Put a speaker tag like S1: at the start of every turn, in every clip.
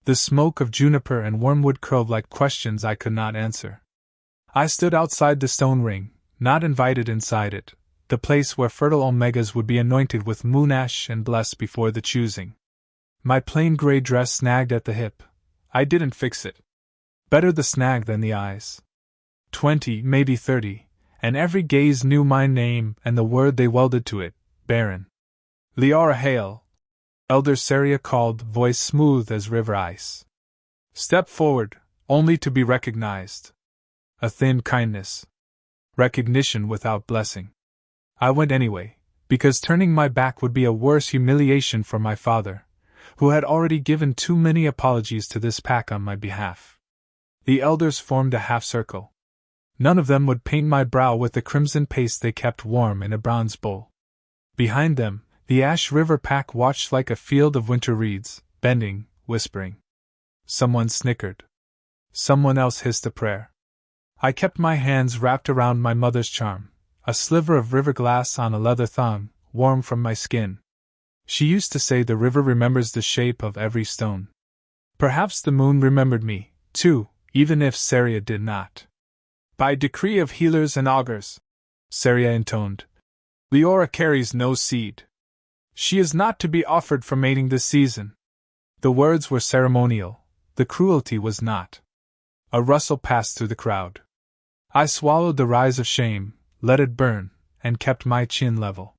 S1: The smoke of juniper and wormwood curled like questions I could not answer. I stood outside the stone ring, not invited inside it, the place where fertile omegas would be anointed with moon ash and blessed before the choosing. My plain gray dress snagged at the hip. I didn't fix it. Better the snag than the eyes. 20, maybe 30, and every gaze knew my name and the word they welded to it, barren. Leora hail! Elder Saria called, voice smooth as river ice. Step forward, only to be recognized. A thin kindness. Recognition without blessing. I went anyway, because turning my back would be a worse humiliation for my father, who had already given too many apologies to this pack on my behalf. The elders formed a half-circle. None of them would paint my brow with the crimson paste they kept warm in a bronze bowl. Behind them, the Ash River pack watched like a field of winter reeds, bending, whispering. Someone snickered. Someone else hissed a prayer. I kept my hands wrapped around my mother's charm, a sliver of river glass on a leather thong, warm from my skin. She used to say the river remembers the shape of every stone. Perhaps the moon remembered me, too, even if Saria did not. By decree of healers and augurs, Saria intoned, Leora carries no seed. She is not to be offered for mating this season. The words were ceremonial, the cruelty was not. A rustle passed through the crowd. I swallowed the rise of shame, let it burn, and kept my chin level.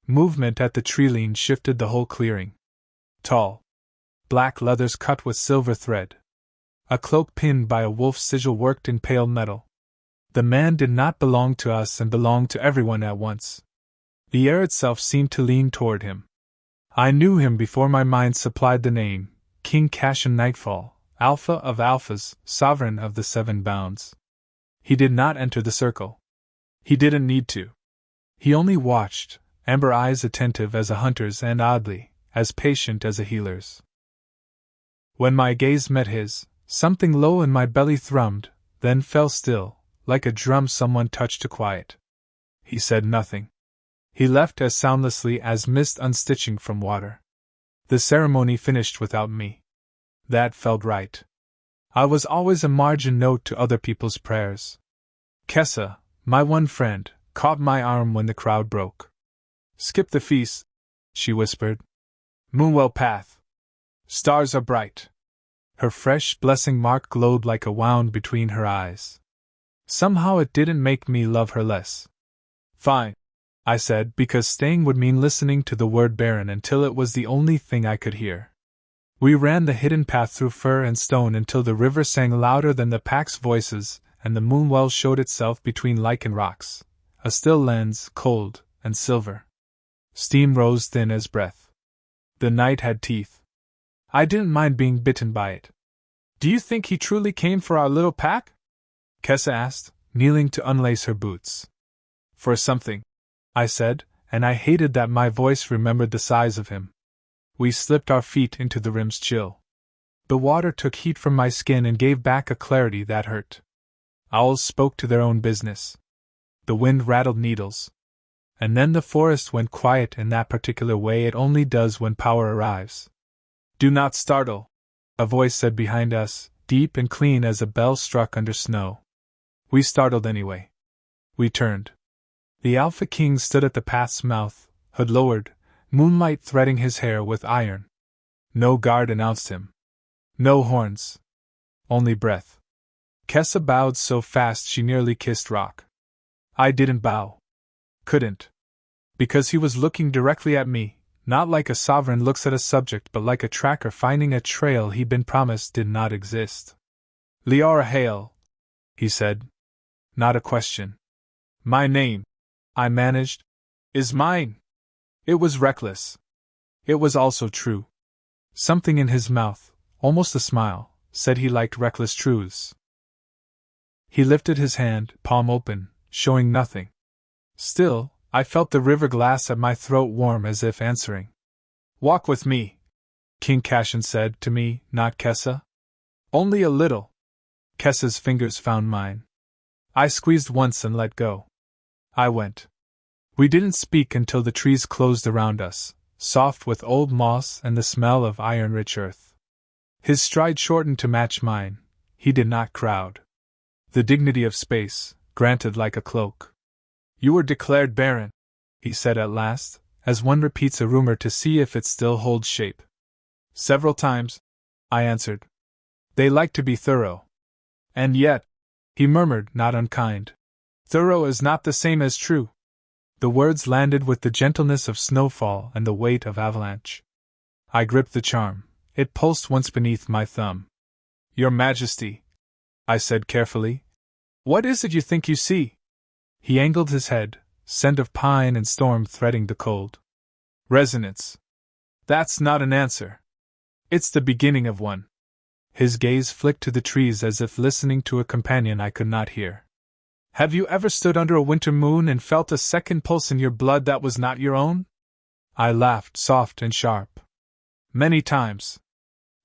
S1: Movement at the tree-lean shifted the whole clearing. Tall, black leathers cut with silver thread. A cloak pinned by a wolf's sigil worked in pale metal. The man did not belong to us and belonged to everyone at once. The air itself seemed to lean toward him. I knew him before my mind supplied the name, King Cashin Nightfall, Alpha of Alphas, Sovereign of the Seven Bounds. He did not enter the circle. He didn't need to. He only watched, amber eyes attentive as a hunter's and oddly, as patient as a healer's. When my gaze met his, something low in my belly thrummed, then fell still, like a drum someone touched to quiet. He said nothing. He left as soundlessly as mist unstitching from water. The ceremony finished without me. That felt right. I was always a margin note to other people's prayers. Kessa, my one friend, caught my arm when the crowd broke. Skip the feast, she whispered. Moonwell path. Stars are bright. Her fresh blessing mark glowed like a wound between her eyes. Somehow it didn't make me love her less. Fine, I said, because staying would mean listening to the word barren until it was the only thing I could hear. We ran the hidden path through fir and stone until the river sang louder than the pack's voices and the moonwell showed itself between lichen rocks, a still lens, cold and silver. Steam rose thin as breath. The night had teeth. I didn't mind being bitten by it. Do you think he truly came for our little pack? Kessa asked, kneeling to unlace her boots. For something, I said, and I hated that my voice remembered the size of him. We slipped our feet into the rim's chill. The water took heat from my skin and gave back a clarity that hurt. Owls spoke to their own business. The wind rattled needles. And then the forest went quiet in that particular way it only does when power arrives. Do not startle, a voice said behind us, deep and clean as a bell struck under snow. We startled anyway. We turned. The Alpha King stood at the path's mouth, hood lowered, moonlight threading his hair with iron. No guard announced him. No horns. Only breath. Kessa bowed so fast she nearly kissed rock. I didn't bow. Couldn't. Because he was looking directly at me, not like a sovereign looks at a subject but like a tracker finding a trail he'd been promised did not exist. Leora hail, he said. Not a question. My name, I managed, is mine. It was reckless. It was also true. Something in his mouth, almost a smile, said he liked reckless truths. He lifted his hand, palm open, showing nothing. Still, I felt the river glass at my throat warm as if answering. Walk with me, King Cashin said to me, not Kessa. Only a little. Kessa's fingers found mine. I squeezed once and let go. I went. We didn't speak until the trees closed around us, soft with old moss and the smell of iron-rich earth. His stride shortened to match mine. He did not crowd. The dignity of space, granted like a cloak. You were declared barren, he said at last, as one repeats a rumor to see if it still holds shape. Several times, I answered. They like to be thorough. And yet, he murmured, not unkind. Thorough is not the same as true. The words landed with the gentleness of snowfall and the weight of avalanche. I gripped the charm. It pulsed once beneath my thumb. Your Majesty, I said carefully, what is it you think you see? He angled his head, scent of pine and storm threading the cold. Resonance. That's not an answer. It's the beginning of one. His gaze flicked to the trees as if listening to a companion I could not hear. Have you ever stood under a winter moon and felt a second pulse in your blood that was not your own? I laughed, soft and sharp. Many times.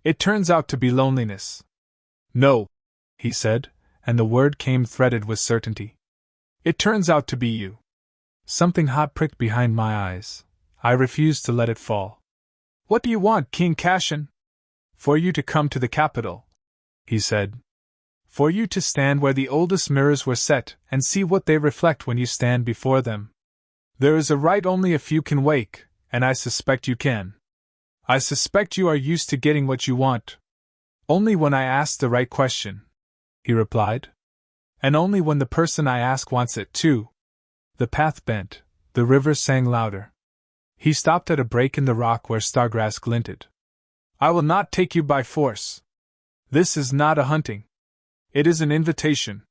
S1: It turns out to be loneliness. No, he said, and the word came threaded with certainty. It turns out to be you. Something hot pricked behind my eyes. I refused to let it fall. What do you want, King Cashin? For you to come to the capital, he said. For you to stand where the oldest mirrors were set and see what they reflect when you stand before them. There is a right only a few can wake, and I suspect you can. I suspect you are used to getting what you want. Only when I ask the right question, he replied. And only when the person I ask wants it too. The path bent, the river sang louder. He stopped at a break in the rock where stargrass glinted. I will not take you by force. This is not a hunting. It is an invitation.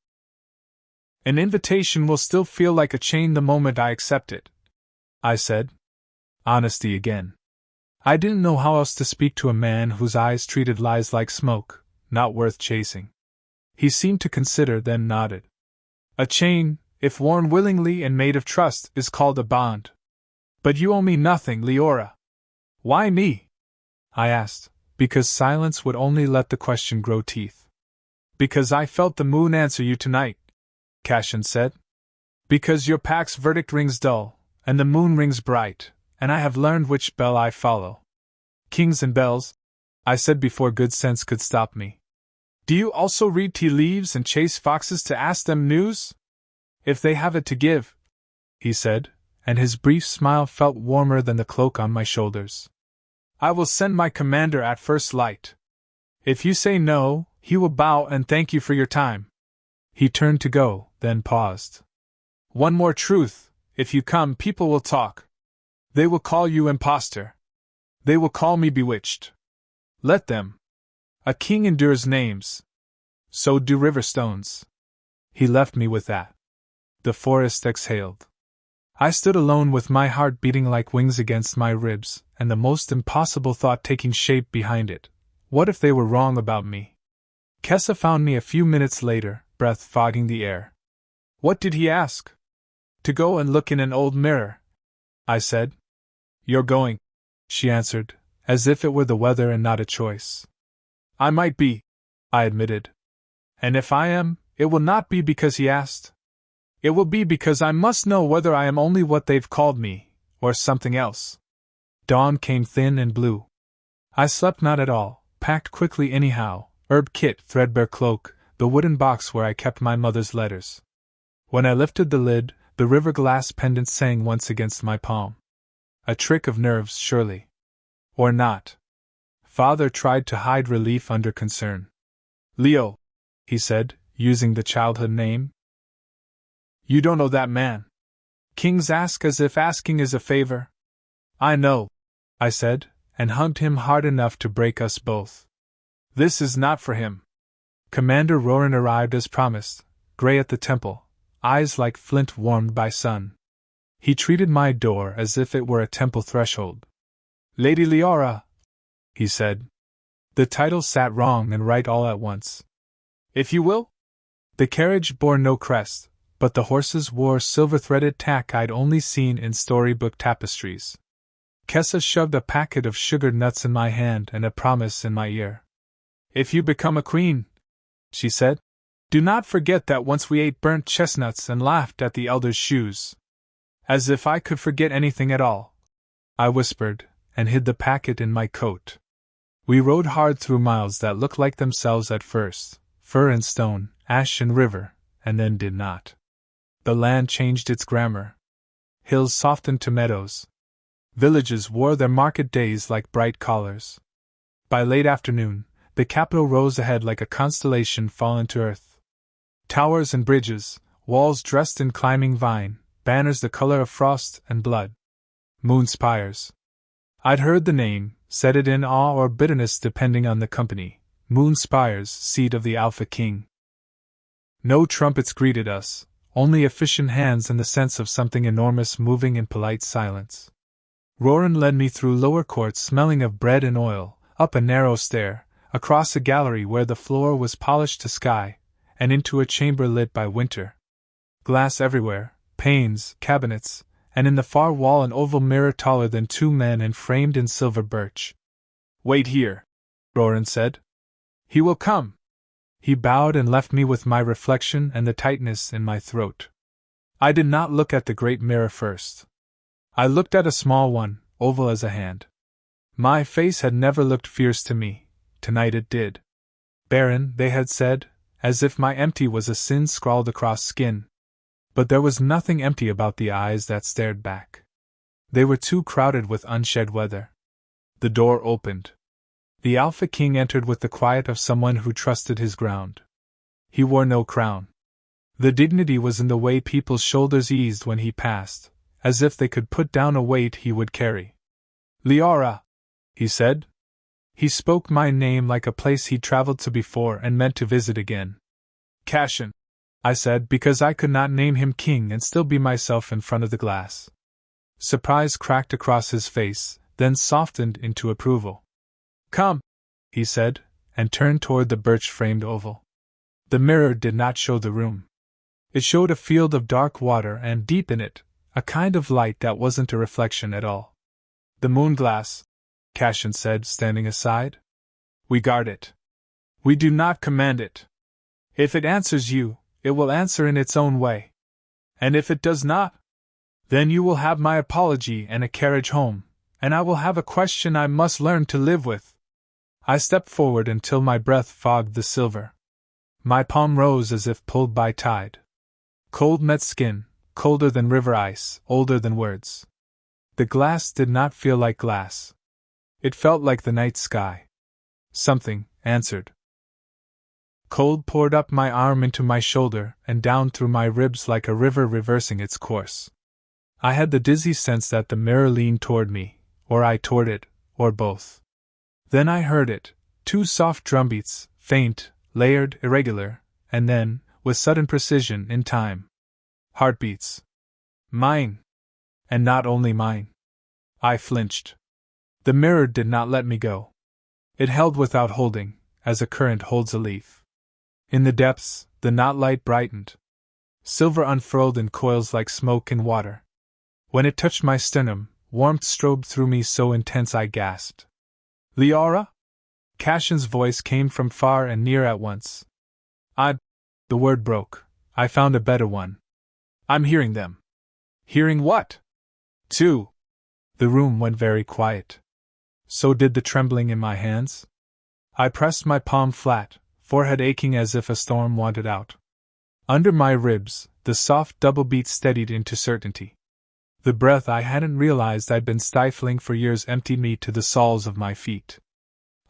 S1: An invitation will still feel like a chain the moment I accept it, I said. Honesty again. I didn't know how else to speak to a man whose eyes treated lies like smoke, not worth chasing. He seemed to consider, then nodded. A chain, if worn willingly and made of trust, is called a bond. But you owe me nothing, Leora. Why me? I asked, because silence would only let the question grow teeth. Because I felt the moon answer you tonight, Cashin said. Because your pack's verdict rings dull, and the moon rings bright, and I have learned which bell I follow. Kings and bells, I said before good sense could stop me. Do you also read tea leaves and chase foxes to ask them news? If they have it to give, he said, and his brief smile felt warmer than the cloak on my shoulders. I will send my commander at first light. If you say no, he will bow and thank you for your time. He turned to go, then paused. One more truth, if you come, people will talk. They will call you impostor. They will call me bewitched. Let them. A king endures names. So do river stones. He left me with that. The forest exhaled. I stood alone with my heart beating like wings against my ribs, and the most impossible thought taking shape behind it. What if they were wrong about me? Kessa found me a few minutes later, breath fogging the air. What did he ask? To go and look in an old mirror, I said. You're going, she answered, as if it were the weather and not a choice. I might be, I admitted. And if I am, it will not be because he asked. It will be because I must know whether I am only what they've called me, or something else. Dawn came thin and blue. I slept not at all, packed quickly anyhow, herb kit, threadbare cloak, the wooden box where I kept my mother's letters. When I lifted the lid, the river glass pendant sang once against my palm. A trick of nerves, surely. Or not. Father tried to hide relief under concern. Leo, he said, using the childhood name. You don't know that man. Kings ask as if asking is a favor. I know, I said, and hugged him hard enough to break us both. This is not for him. Commander Roran arrived as promised, gray at the temple, eyes like flint warmed by sun. He treated my door as if it were a temple threshold. Lady Leora, he said. The title sat wrong and right all at once. If you will? The carriage bore no crest, but the horses wore silver-threaded tack I'd only seen in storybook tapestries. Kessa shoved a packet of sugared nuts in my hand and a promise in my ear. If you become a queen, she said, do not forget that once we ate burnt chestnuts and laughed at the elders' shoes. As if I could forget anything at all. I whispered, and hid the packet in my coat. We rode hard through miles that looked like themselves at first, fir and stone, ash and river, and then did not. The land changed its grammar. Hills softened to meadows. Villages wore their market days like bright collars. By late afternoon, the capital rose ahead like a constellation fallen to earth. Towers and bridges, walls dressed in climbing vine, banners the color of frost and blood. Moon spires. I'd heard the name, said it in awe or bitterness depending on the company. Moon spires, seat of the Alpha King. No trumpets greeted us, only efficient hands and the sense of something enormous moving in polite silence. Roran led me through lower courts smelling of bread and oil, up a narrow stair, across a gallery where the floor was polished to sky, and into a chamber lit by winter. Glass everywhere, panes, cabinets, and in the far wall an oval mirror taller than 2 men and framed in silver birch. "Wait here," Roran said. "He will come." He bowed and left me with my reflection and the tightness in my throat. I did not look at the great mirror first. I looked at a small one, oval as a hand. My face had never looked fierce to me. Tonight it did. Barren, they had said, as if my empty was a sin scrawled across skin. But there was nothing empty about the eyes that stared back. They were too crowded with unshed weather. The door opened. The Alpha King entered with the quiet of someone who trusted his ground. He wore no crown. The dignity was in the way people's shoulders eased when he passed, as if they could put down a weight he would carry. "Liara," he said. He spoke my name like a place he'd traveled to before and meant to visit again. "Cashin," I said, because I could not name him king and still be myself in front of the glass. Surprise cracked across his face, then softened into approval. "Come," he said, and turned toward the birch-framed oval. The mirror did not show the room. It showed a field of dark water and, deep in it, a kind of light that wasn't a reflection at all. "The moon glass," Cashin said, standing aside. "We guard it. We do not command it. If it answers you, it will answer in its own way. And if it does not, then you will have my apology and a carriage home, and I will have a question I must learn to live with." I stepped forward until my breath fogged the silver. My palm rose as if pulled by tide. Cold met skin, colder than river ice, older than words. The glass did not feel like glass. It felt like the night sky. Something answered. Cold poured up my arm into my shoulder and down through my ribs like a river reversing its course. I had the dizzy sense that the mirror leaned toward me, or I toward it, or both. Then I heard it, 2 soft drumbeats, faint, layered, irregular, and then, with sudden precision, in time. Heartbeats. Mine. And not only mine. I flinched. The mirror did not let me go. It held without holding, as a current holds a leaf. In the depths, the knot light brightened. Silver unfurled in coils like smoke in water. When it touched my sternum, warmth strobed through me so intense I gasped. "Liara?" Cashin's voice came from far and near at once. The word broke. I found a better one. "I'm hearing them." "Hearing what?" "Two." The room went very quiet. So did the trembling in my hands. I pressed my palm flat, forehead aching as if a storm wanted out. Under my ribs, the soft double beat steadied into certainty. The breath I hadn't realized I'd been stifling for years emptied me to the soles of my feet.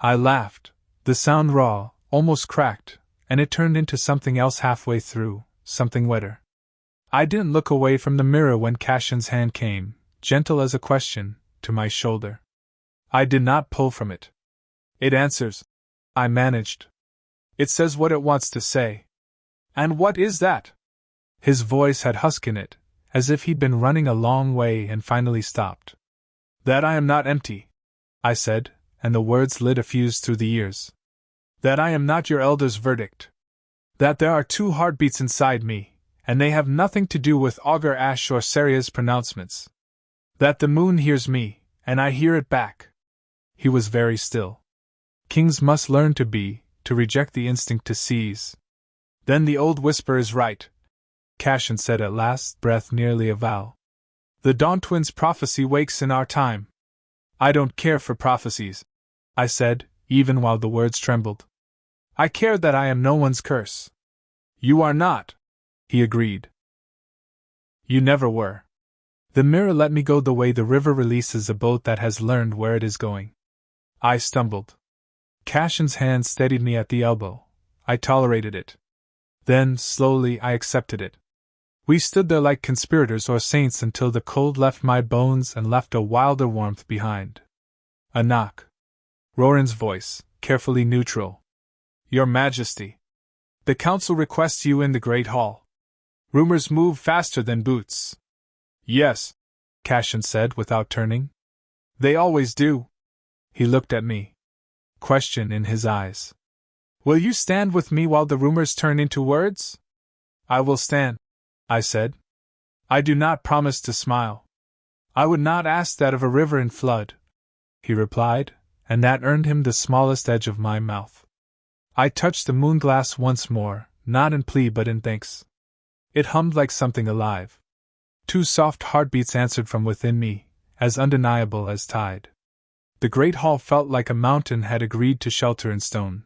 S1: I laughed, the sound raw, almost cracked, and it turned into something else halfway through, something wetter. I didn't look away from the mirror when Cashin's hand came, gentle as a question, to my shoulder. I did not pull from it. "It answers," I managed. "It says what it wants to say." "And what is that?" His voice had husk in it, as if he'd been running a long way and finally stopped. "That I am not empty," I said, and the words lit a fuse through the ears. "That I am not your elder's verdict. That there are 2 heartbeats inside me, and they have nothing to do with Augur Ash or Seria's pronouncements. That the moon hears me, and I hear it back." He was very still. Kings must learn to be, to reject the instinct to seize. "Then the old whisper is right," Cashin said at last, breath nearly a vow. "The Dawn Twins' prophecy wakes in our time." "I don't care for prophecies," I said, even while the words trembled. I care that I am no one's curse. You are not, he agreed. You never were. The mirror let me go the way the river releases a boat that has learned where it is going. I stumbled. Cashin's hand steadied me at the elbow. I tolerated it. Then, slowly, I accepted it. We stood there like conspirators or saints until the cold left my bones and left a wilder warmth behind. A knock. Roran's voice, carefully neutral. Your Majesty. The Council requests you in the Great Hall. Rumors move faster than boots. Yes, Cashin said without turning. They always do. He looked at me. Question in his eyes. Will you stand with me while the rumors turn into words? I will stand, I said. I do not promise to smile. I would not ask that of a river in flood, he replied, and that earned him the smallest edge of my mouth. I touched the moonglass once more, not in plea but in thanks. It hummed like something alive. 2 soft heartbeats answered from within me, as undeniable as tide. The great hall felt like a mountain had agreed to shelter in stone.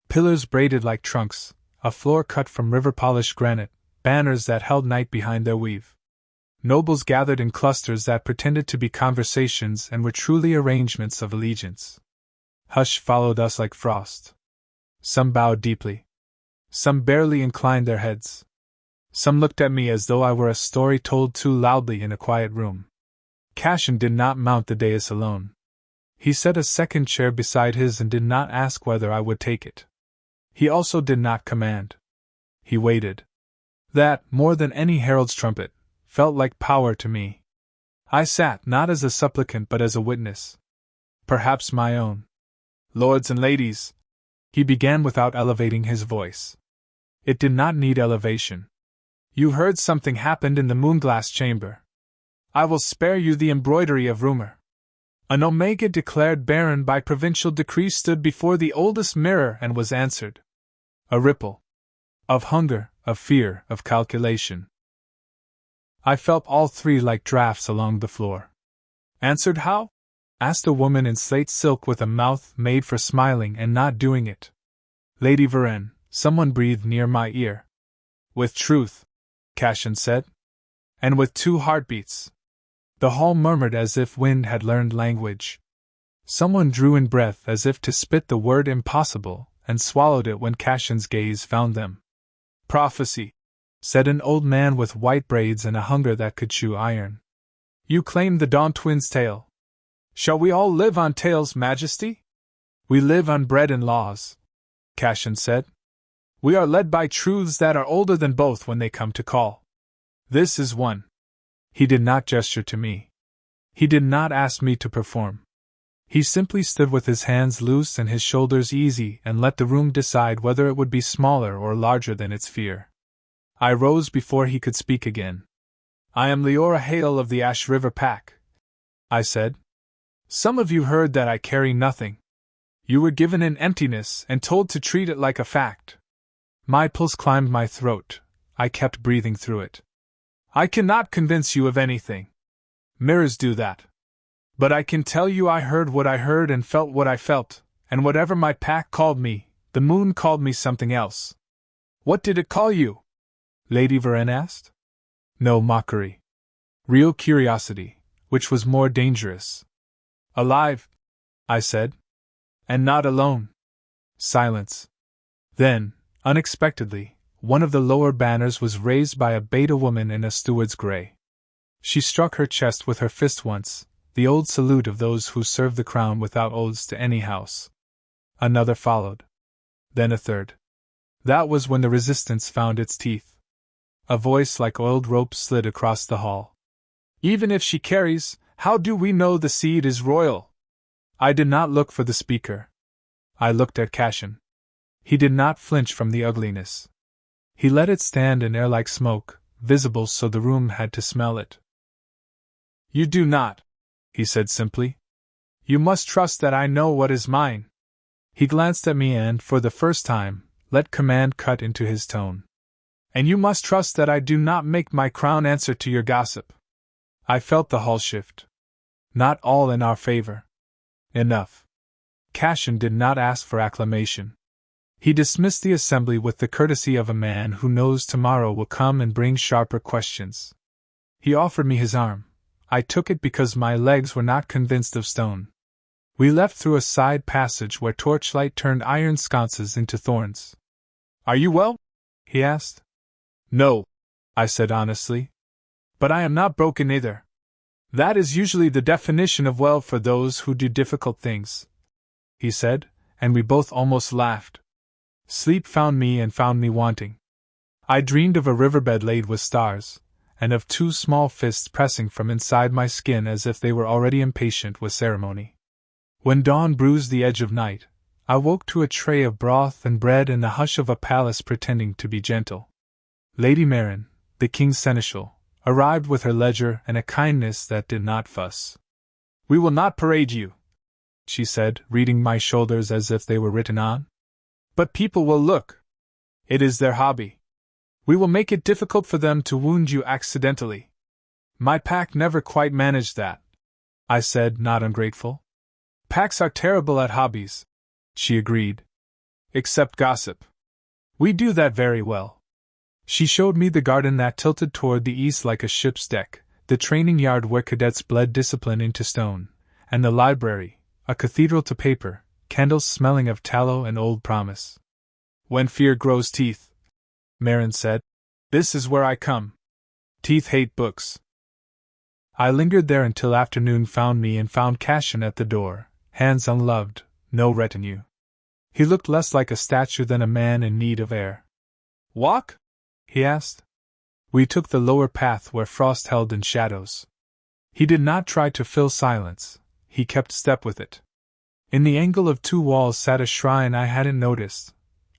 S1: Pillars braided like trunks, a floor cut from river-polished granite, banners that held night behind their weave. Nobles gathered in clusters that pretended to be conversations and were truly arrangements of allegiance. Hush followed us like frost. Some bowed deeply. Some barely inclined their heads. Some looked at me as though I were a story told too loudly in a quiet room. Cashin did not mount the dais alone. He set a second chair beside his and did not ask whether I would take it. He also did not command. He waited. That, more than any herald's trumpet, felt like power to me. I sat not as a supplicant but as a witness. Perhaps my own. Lords and ladies, he began without elevating his voice. It did not need elevation. You heard something happened in the moonglass chamber. I will spare you the embroidery of rumor. An Omega declared barren by provincial decree stood before the oldest mirror and was answered. A ripple. Of hunger, of fear, of calculation. I felt all 3 like drafts along the floor. Answered how? Asked a woman in slate silk with a mouth made for smiling and not doing it. Lady Varenne, someone breathed near my ear. With truth, Cashin said. And with 2 heartbeats. The hall murmured as if wind had learned language. Someone drew in breath as if to spit the word impossible, and swallowed it when Cashin's gaze found them. Prophecy, said an old man with white braids and a hunger that could chew iron. You claim the Dawn Twins' tale. Shall we all live on tales, Majesty? We live on bread and laws, Cashin said. We are led by truths that are older than both when they come to call. This is one. He did not gesture to me. He did not ask me to perform. He simply stood with his hands loose and his shoulders easy and let the room decide whether it would be smaller or larger than its fear. I rose before he could speak again. I am Leora Hale of the Ash River Pack, I said. Some of you heard that I carry nothing. You were given an emptiness and told to treat it like a fact. My pulse climbed my throat. I kept breathing through it. I cannot convince you of anything. Mirrors do that. But I can tell you I heard what I heard and felt what I felt, and whatever my pack called me, the moon called me something else. What did it call you? Lady Varenne asked. No mockery. Real curiosity, which was more dangerous. Alive, I said. And not alone. Silence. Then, unexpectedly, one of the lower banners was raised by a beta woman in a steward's grey. She struck her chest with her fist once, the old salute of those who serve the crown without oaths to any house. Another followed. Then a third. That was when the resistance found its teeth. A voice like oiled rope slid across the hall. Even if she carries, how do we know the seed is royal? I did not look for the speaker. I looked at Cashin. He did not flinch from the ugliness. He let it stand in air like smoke, visible so the room had to smell it. You do not, he said simply. You must trust that I know what is mine. He glanced at me and, for the first time, let command cut into his tone. And you must trust that I do not make my crown answer to your gossip. I felt the hall shift. Not all in our favor. Enough. Cashin did not ask for acclamation. He dismissed the assembly with the courtesy of a man who knows tomorrow will come and bring sharper questions. He offered me his arm. I took it because my legs were not convinced of stone. We left through a side passage where torchlight turned iron sconces into thorns. "Are you well?" he asked. "No," I said honestly. "But I am not broken either. That is usually the definition of well for those who do difficult things," he said, and we both almost laughed. Sleep found me and found me wanting. I dreamed of a riverbed laid with stars, and of two small fists pressing from inside my skin as if they were already impatient with ceremony. When dawn bruised the edge of night, I woke to a tray of broth and bread and the hush of a palace pretending to be gentle. Lady Marin, the king's seneschal, arrived with her ledger and a kindness that did not fuss. "We will not parade you," she said, reading my shoulders as if they were written on. "But people will look. It is their hobby. We will make it difficult for them to wound you accidentally." "My pack never quite managed that," I said, not ungrateful. "Packs are terrible at hobbies," she agreed. "Except gossip. We do that very well." She showed me the garden that tilted toward the east like a ship's deck, the training yard where cadets bled discipline into stone, and the library, a cathedral to paper, candles smelling of tallow and old promise. "When fear grows teeth," Marin said, "this is where I come. Teeth hate books." I lingered there until afternoon found me and found Cashin at the door, hands unloved, no retinue. He looked less like a statue than a man in need of air. "Walk?" he asked. We took the lower path where frost held in shadows. He did not try to fill silence, he kept step with it. In the angle of two walls sat a shrine I hadn't noticed,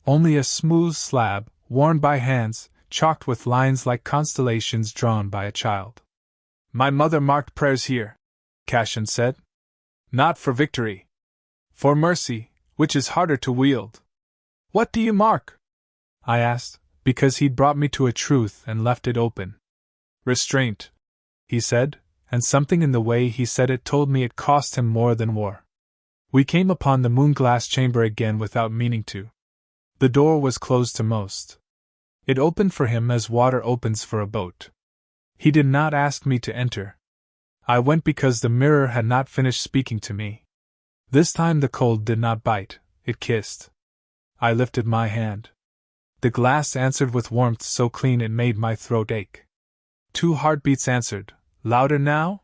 S1: only a smooth slab, worn by hands, chalked with lines like constellations drawn by a child. "My mother marked prayers here," Cashin said. "Not for victory. For mercy, which is harder to wield." "What do you mark?" I asked, because he'd brought me to a truth and left it open. "Restraint," he said, and something in the way he said it told me it cost him more than war. We came upon the moon-glass chamber again without meaning to. The door was closed to most. It opened for him as water opens for a boat. He did not ask me to enter. I went because the mirror had not finished speaking to me. This time the cold did not bite, it kissed. I lifted my hand. The glass answered with warmth so clean it made my throat ache. 2 heartbeats answered, louder now?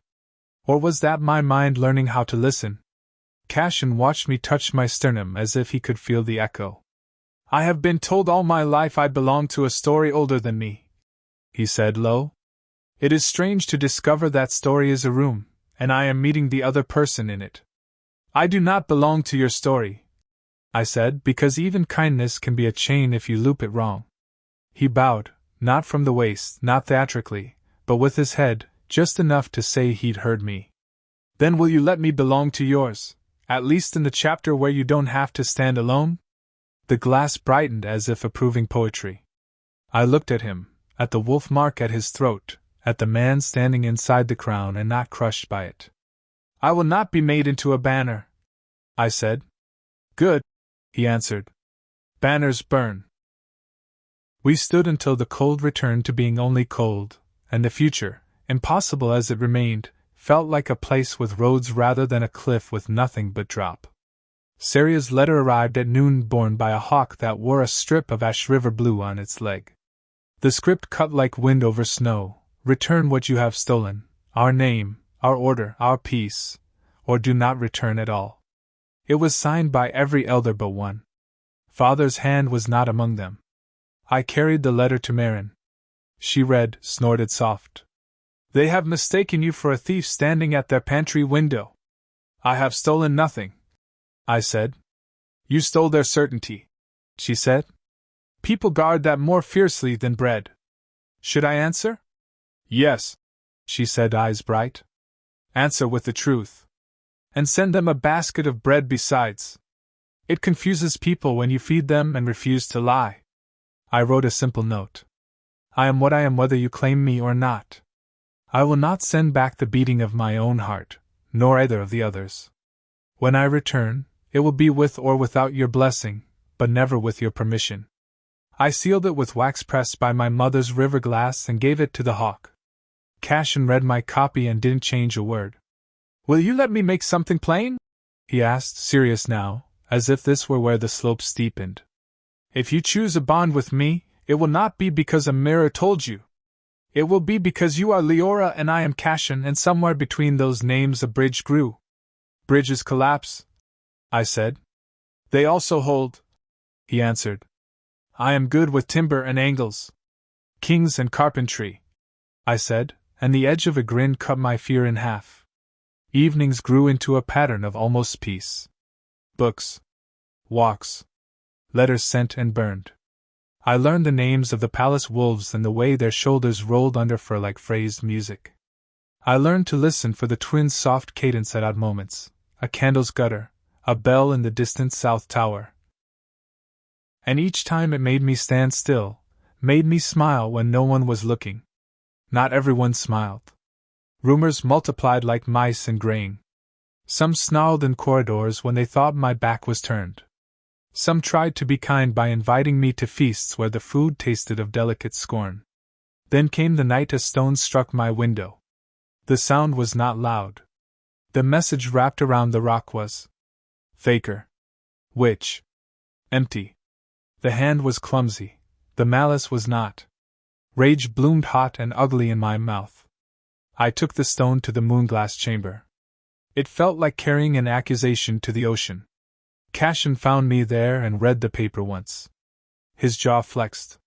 S1: Or was that my mind learning how to listen? Cashin watched me touch my sternum as if he could feel the echo. "I have been told all my life I belong to a story older than me," he said low. "It is strange to discover that story is a room, and I am meeting the other person in it." "I do not belong to your story," I said, because even kindness can be a chain if you loop it wrong. He bowed, not from the waist, not theatrically, but with his head, just enough to say he'd heard me. "Then will you let me belong to yours, at least in the chapter where you don't have to stand alone?" The glass brightened as if approving poetry. I looked at him, at the wolf mark at his throat, at the man standing inside the crown and not crushed by it. "I will not be made into a banner," I said. "Good," he answered. "Banners burn." We stood until the cold returned to being only cold, and the future, impossible as it remained, felt like a place with roads rather than a cliff with nothing but drop. Saria's letter arrived at noon, borne by a hawk that wore a strip of ash river blue on its leg. The script cut like wind over snow: return what you have stolen, our name, our order, our peace, or do not return at all. It was signed by every elder but one. Father's hand was not among them. I carried the letter to Marin. She read, snorted soft. "They have mistaken you for a thief standing at their pantry window." "I have stolen nothing," I said. "You stole their certainty," she said. "People guard that more fiercely than bread." Should I answer? "Yes," she said, eyes bright. "Answer with the truth. And send them a basket of bread besides. It confuses people when you feed them and refuse to lie." I wrote a simple note. "I am what I am whether you claim me or not. I will not send back the beating of my own heart, nor either of the others. When I return, It will be with or without your blessing, but never with your permission. I sealed it with wax pressed by my mother's river glass and gave it to the hawk. Cashin read my copy and didn't change a word. Will you let me make something plain? He asked, serious now, as if this were where the slope steepened. If you choose a bond with me, it will not be because a mirror told you. It will be because you are Leora and I am Cashin, and somewhere between those names a bridge grew. Bridges collapse, I said. They also hold, he answered. I am good with timber and angles. Kings and carpentry, I said, and the edge of a grin cut my fear in half. Evenings grew into a pattern of almost peace. Books. Walks. Letters sent and burned. I learned the names of the palace wolves and the way their shoulders rolled under fur like phrased music. I learned to listen for the twins' soft cadence at odd moments, a candle's gutter, a bell in the distant south tower. And each time it made me stand still, made me smile when no one was looking. Not everyone smiled. Rumors multiplied like mice in grain. Some snarled in corridors when they thought my back was turned. Some tried to be kind by inviting me to feasts where the food tasted of delicate scorn. Then came the night a stone struck my window. The sound was not loud. The message wrapped around the rock was, Faker. Witch. Empty. The hand was clumsy. The malice was not. Rage bloomed hot and ugly in my mouth. I took the stone to the moonglass chamber. It felt like carrying an accusation to the ocean. Cashin found me there and read the paper once. His jaw flexed.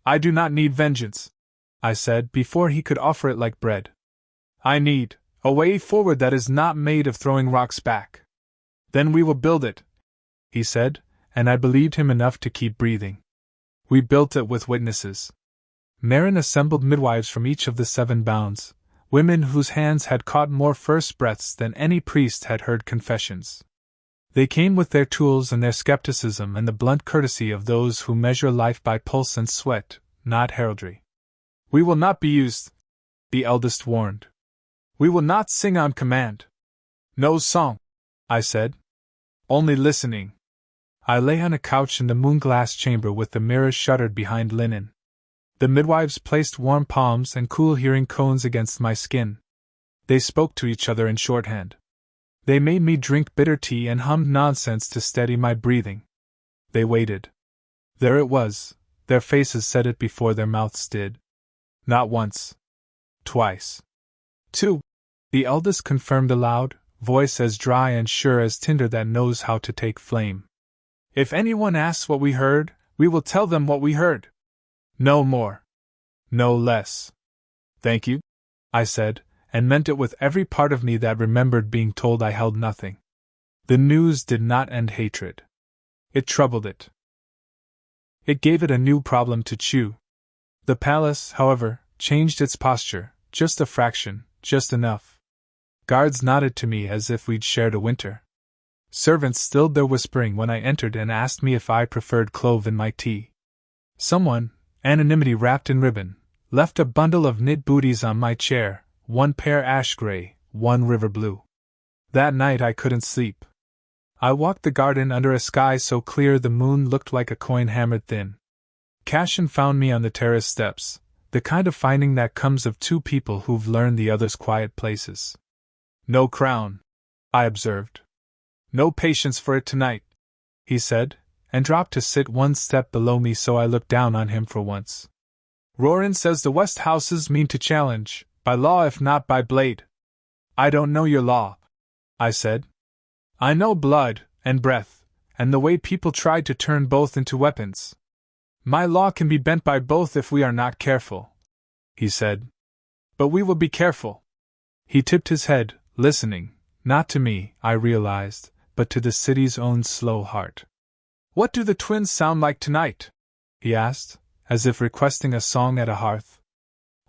S1: I do not need vengeance, I said before he could offer it like bread. I need a way forward that is not made of throwing rocks back. Then we will build it, he said, and I believed him enough to keep breathing. We built it with witnesses. Marin assembled midwives from each of the 7 bounds, women whose hands had caught more first breaths than any priest had heard confessions. They came with their tools and their skepticism and the blunt courtesy of those who measure life by pulse and sweat, not heraldry. We will not be used, the eldest warned. We will not sing on command. No song, I said. Only listening. I lay on a couch in the moonglass chamber with the mirror shuttered behind linen. The midwives placed warm palms and cool hearing cones against my skin. They spoke to each other in shorthand. They made me drink bitter tea and hummed nonsense to steady my breathing. They waited. There it was. Their faces said it before their mouths did. Not once. Twice. 2. The eldest confirmed aloud, voice as dry and sure as tinder that knows how to take flame. If anyone asks what we heard, we will tell them what we heard. No more. No less. Thank you, I said, and meant it with every part of me that remembered being told I held nothing. The news did not end hatred. It troubled it. It gave it a new problem to chew. The palace, however, changed its posture, just a fraction, just enough. Guards nodded to me as if we'd shared a winter. Servants stilled their whispering when I entered and asked me if I preferred clove in my tea. Someone, anonymity wrapped in ribbon, left a bundle of knit booties on my chair, 1 pair ash gray, 1 river blue. That night I couldn't sleep. I walked the garden under a sky so clear the moon looked like a coin hammered thin. Cashin found me on the terrace steps, the kind of finding that comes of 2 people who've learned the other's quiet places. No crown, I observed. No patience for it tonight, he said, and dropped to sit 1 step below me so I looked down on him for once. Rorin says the West Houses mean to challenge, by law if not by blade. I don't know your law, I said. I know blood, and breath, and the way people try to turn both into weapons. My law can be bent by both if we are not careful, he said. But we will be careful. He tipped his head, listening, not to me, I realized, but to the city's own slow heart. What do the twins sound like tonight? He asked, as if requesting a song at a hearth.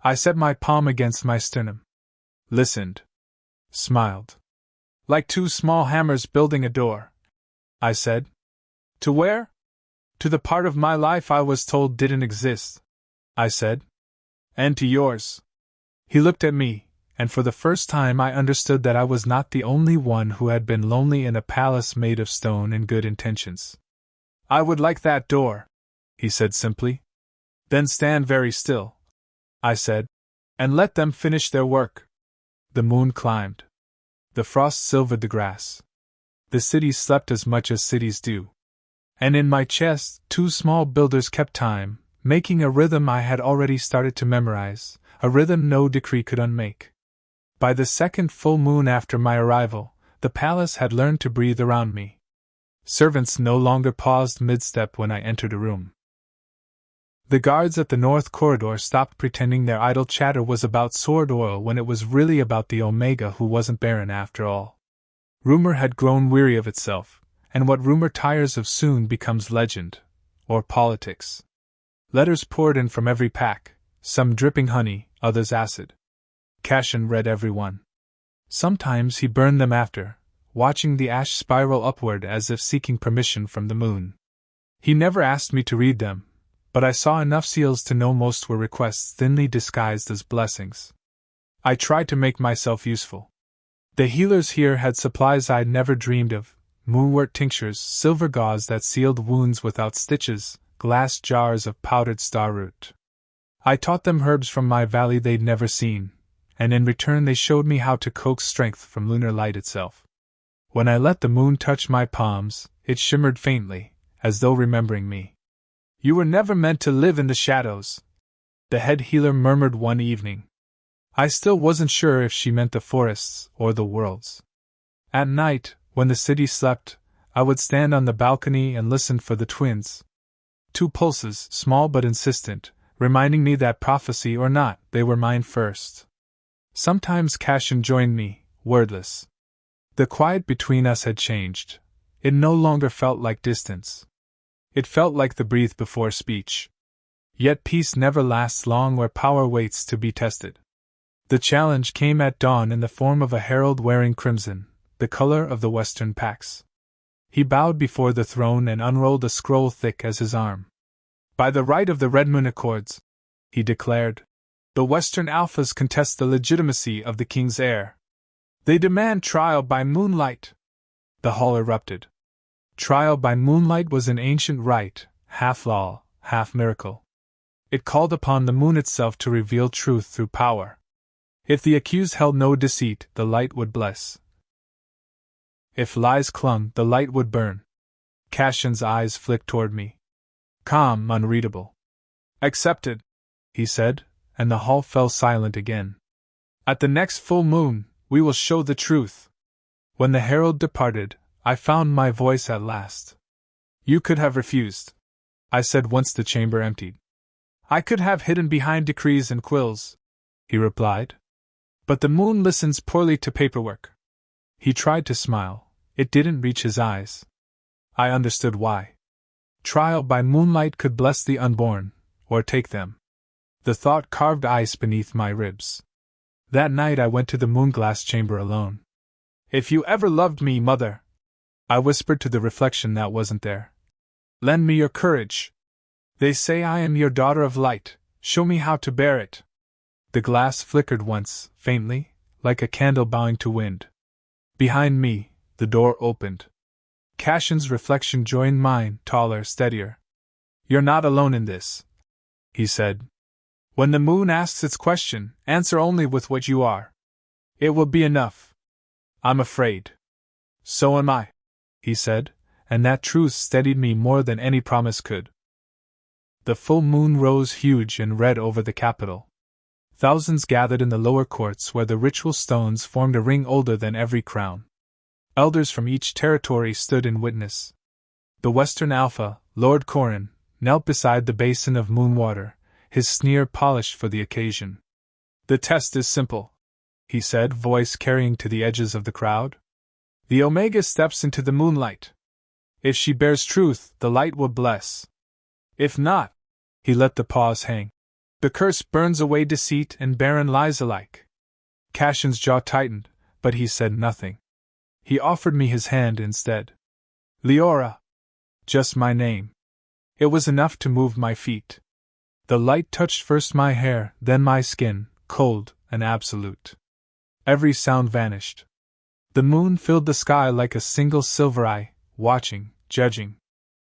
S1: I set my palm against my sternum. Listened. Smiled. Like 2 small hammers building a door, I said. To where? To the part of my life I was told didn't exist, I said. And to yours. He looked at me, and for the first time I understood that I was not the only one who had been lonely in a palace made of stone and good intentions. "I would like that door," he said simply. "Then stand very still," I said, "and let them finish their work." The moon climbed. The frost silvered the grass. The city slept as much as cities do. And in my chest, two small builders kept time, making a rhythm I had already started to memorize, a rhythm no decree could unmake. By the second full moon after my arrival, the palace had learned to breathe around me. Servants no longer paused mid-step when I entered a room. The guards at the north corridor stopped pretending their idle chatter was about sword oil when it was really about the Omega who wasn't barren after all. Rumor had grown weary of itself, and what rumor tires of soon becomes legend, or politics. Letters poured in from every pack, some dripping honey, others acid. Cassian read every one. Sometimes he burned them after, watching the ash spiral upward as if seeking permission from the moon. He never asked me to read them, but I saw enough seals to know most were requests thinly disguised as blessings. I tried to make myself useful. The healers here had supplies I'd never dreamed of: moonwort tinctures, silver gauze that sealed wounds without stitches, glass jars of powdered starroot. I taught them herbs from my valley they'd never seen, and in return they showed me how to coax strength from lunar light itself. When I let the moon touch my palms, it shimmered faintly, as though remembering me. "You were never meant to live in the shadows," the head healer murmured one evening. I still wasn't sure if she meant the forests or the worlds. At night, when the city slept, I would stand on the balcony and listen for the twins. Two pulses, small but insistent, reminding me that prophecy or not, they were mine first. Sometimes Cassian joined me, wordless. The quiet between us had changed. It no longer felt like distance. It felt like the breath before speech. Yet peace never lasts long where power waits to be tested. The challenge came at dawn in the form of a herald wearing crimson, the color of the western packs. He bowed before the throne and unrolled a scroll thick as his arm. "By the right of the Red Moon Accords," he declared, "the Western Alphas contest the legitimacy of the king's heir. They demand trial by moonlight." The hall erupted. Trial by moonlight was an ancient rite, half law, half miracle. It called upon the moon itself to reveal truth through power. If the accused held no deceit, the light would bless. If lies clung, the light would burn. Cassian's eyes flicked toward me. Calm, unreadable. "Accepted," he said, and the hall fell silent again. "At the next full moon, we will show the truth." When the herald departed, I found my voice at last. "You could have refused," I said once the chamber emptied. "I could have hidden behind decrees and quills," he replied. "But the moon listens poorly to paperwork." He tried to smile. It didn't reach his eyes. I understood why. Trial by moonlight could bless the unborn, or take them. The thought carved ice beneath my ribs. That night I went to the moonglass chamber alone. "If you ever loved me, Mother," I whispered to the reflection that wasn't there, "lend me your courage. They say I am your daughter of light, show me how to bear it." The glass flickered once, faintly, like a candle bowing to wind. Behind me, the door opened. Cassian's reflection joined mine, taller, steadier. "You're not alone in this," he said. "When the moon asks its question, answer only with what you are. It will be enough." "I'm afraid." "So am I," he said, and that truth steadied me more than any promise could. The full moon rose huge and red over the capital. Thousands gathered in the lower courts where the ritual stones formed a ring older than every crown. Elders from each territory stood in witness. The Western Alpha, Lord Corrin, knelt beside the basin of moon water, his sneer polished for the occasion. "The test is simple," he said, voice carrying to the edges of the crowd. "The Omega steps into the moonlight. If she bears truth, the light will bless. If not," he let the pause hang, "the curse burns away deceit and barren lies alike." Cassian's jaw tightened, but he said nothing. He offered me his hand instead. "Leora." Just my name. It was enough to move my feet. The light touched first my hair, then my skin, cold and absolute. Every sound vanished. The moon filled the sky like a single silver eye, watching, judging.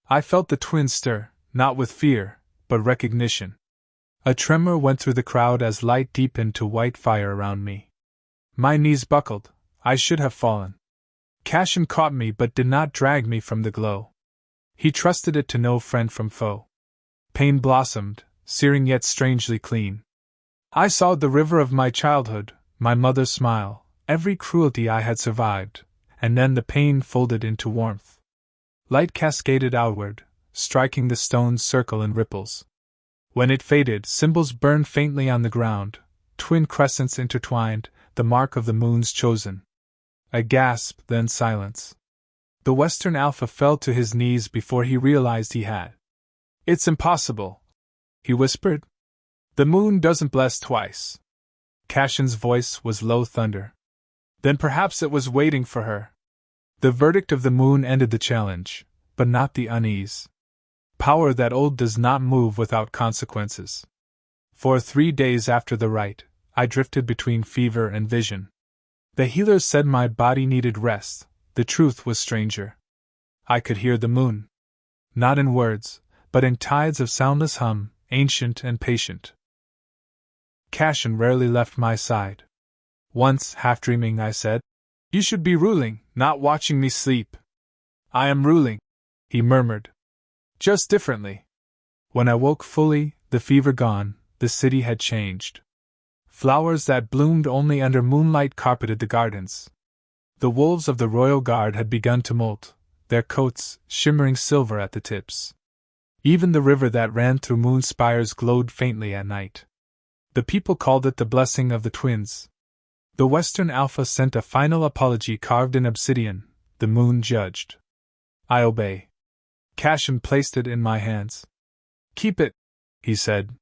S1: I felt the twins stir, not with fear, but recognition. A tremor went through the crowd as light deepened to white fire around me. My knees buckled. I should have fallen. Cashin caught me but did not drag me from the glow. He trusted it to know friend from foe. Pain blossomed, searing yet strangely clean. I saw the river of my childhood, my mother's smile, every cruelty I had survived, and then the pain folded into warmth. Light cascaded outward, striking the stone's circle in ripples. When it faded, symbols burned faintly on the ground, twin crescents intertwined, the mark of the moon's chosen. A gasp, then silence. The Western Alpha fell to his knees before he realized he had. "It's impossible," he whispered. "The moon doesn't bless twice." Cashin's voice was low thunder. Then perhaps it was waiting for her. The verdict of the moon ended the challenge, but not the unease. Power that old does not move without consequences. For 3 days after the rite, I drifted between fever and vision. The healers said my body needed rest. The truth was stranger. I could hear the moon. Not in words, but in tides of soundless hum, ancient and patient. Cashin rarely left my side. Once, half-dreaming, I said, "You should be ruling, not watching me sleep." "I am ruling," he murmured. "Just differently." When I woke fully, the fever gone, the city had changed. Flowers that bloomed only under moonlight carpeted the gardens. The wolves of the royal guard had begun to molt, their coats shimmering silver at the tips. Even the river that ran through moon spires glowed faintly at night. The people called it the blessing of the twins. The Western Alpha sent a final apology carved in obsidian. The moon judged. "I obey." Cashin placed it in my hands. "Keep it," he said.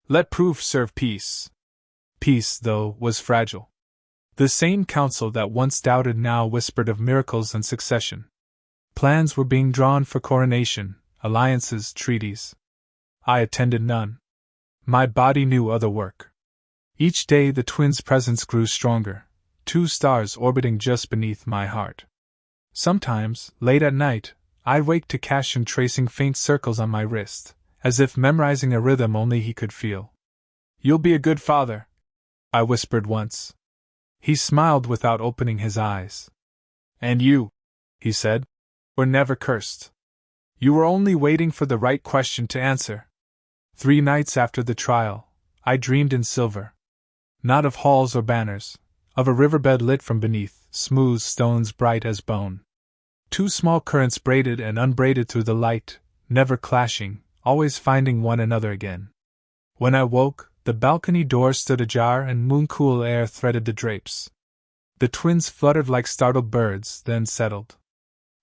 S1: "Let proof serve peace." Peace, though, was fragile. The same council that once doubted now whispered of miracles and succession. Plans were being drawn for coronation, alliances, treaties. I attended none. My body knew other work. Each day the twins' presence grew stronger, 2 stars orbiting just beneath my heart. Sometimes, late at night, I'd wake to Cashin tracing faint circles on my wrist, as if memorizing a rhythm only he could feel. "You'll be a good father," I whispered once. He smiled without opening his eyes. "And you," he said, "were never cursed. You were only waiting for the right question to answer." 3 nights after the trial, I dreamed in silver. Not of halls or banners, of a riverbed lit from beneath, smooth stones bright as bone. 2 small currents braided and unbraided through the light, never clashing, always finding one another again. When I woke, the balcony door stood ajar and moon-cool air threaded the drapes. The twins fluttered like startled birds, then settled.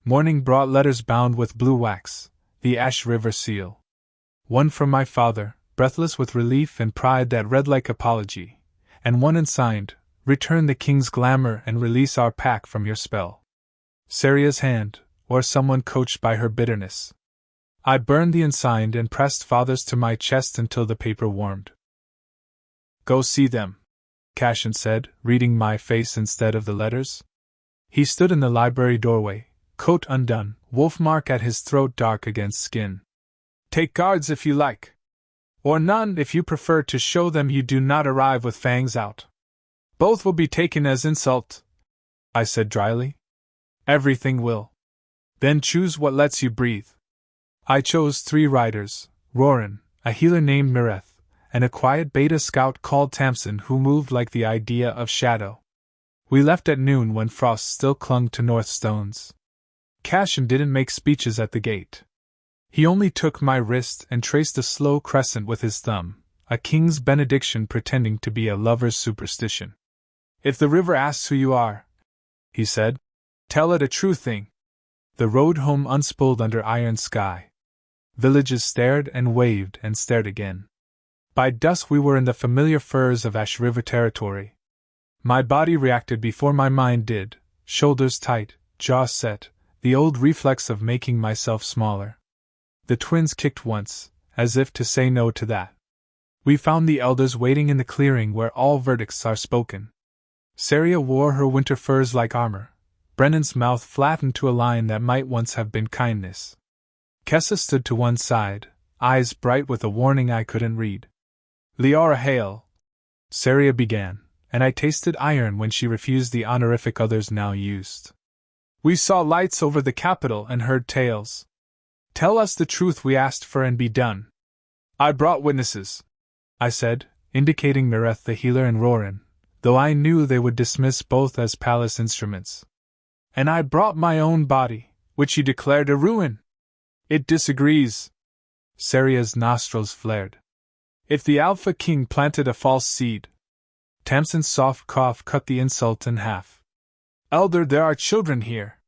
S1: Morning brought letters bound with blue wax, the Ash River seal. One from my father, breathless with relief and pride that read like apology, and one unsigned, "Return the king's glamour and release our pack from your spell." Saria's hand, or someone coached by her bitterness. I burned the unsigned and pressed father's to my chest until the paper warmed. "Go see them," Cashin said, reading my face instead of the letters. He stood in the library doorway, coat undone, wolf mark at his throat dark against skin. "Take guards if you like. Or none if you prefer to show them you do not arrive with fangs out. Both will be taken as insult," I said dryly. "Everything will. Then choose what lets you breathe." I chose 3 riders, Roran, a healer named Mireth, and a quiet beta scout called Tamsin who moved like the idea of shadow. We left at noon when frost still clung to north stones. Cashin didn't make speeches at the gate. He only took my wrist and traced a slow crescent with his thumb, a king's benediction pretending to be a lover's superstition. "If the river asks who you are," he said, "tell it a true thing." The road home unspooled under iron sky. Villages stared and waved and stared again. By dusk we were in the familiar firs of Ash River territory. My body reacted before my mind did, shoulders tight, jaw set, the old reflex of making myself smaller. The twins kicked once, as if to say no to that. We found the elders waiting in the clearing where all verdicts are spoken. Saria wore her winter furs like armor. Brennan's mouth flattened to a line that might once have been kindness. Kessa stood to one side, eyes bright with a warning I couldn't read. Liara hail, Saria began, and I tasted iron when she refused the honorific others now used. We saw lights over the capital and heard tales. Tell us the truth we asked for and be done. I brought witnesses, I said, indicating Mireth the healer and Roran, though I knew they would dismiss both as palace instruments. And I brought my own body, which you declared a ruin. It disagrees. Saria's nostrils flared. If the Alpha King planted a false seed. Tamsin's soft cough cut the insult in half. Elder, there are children here.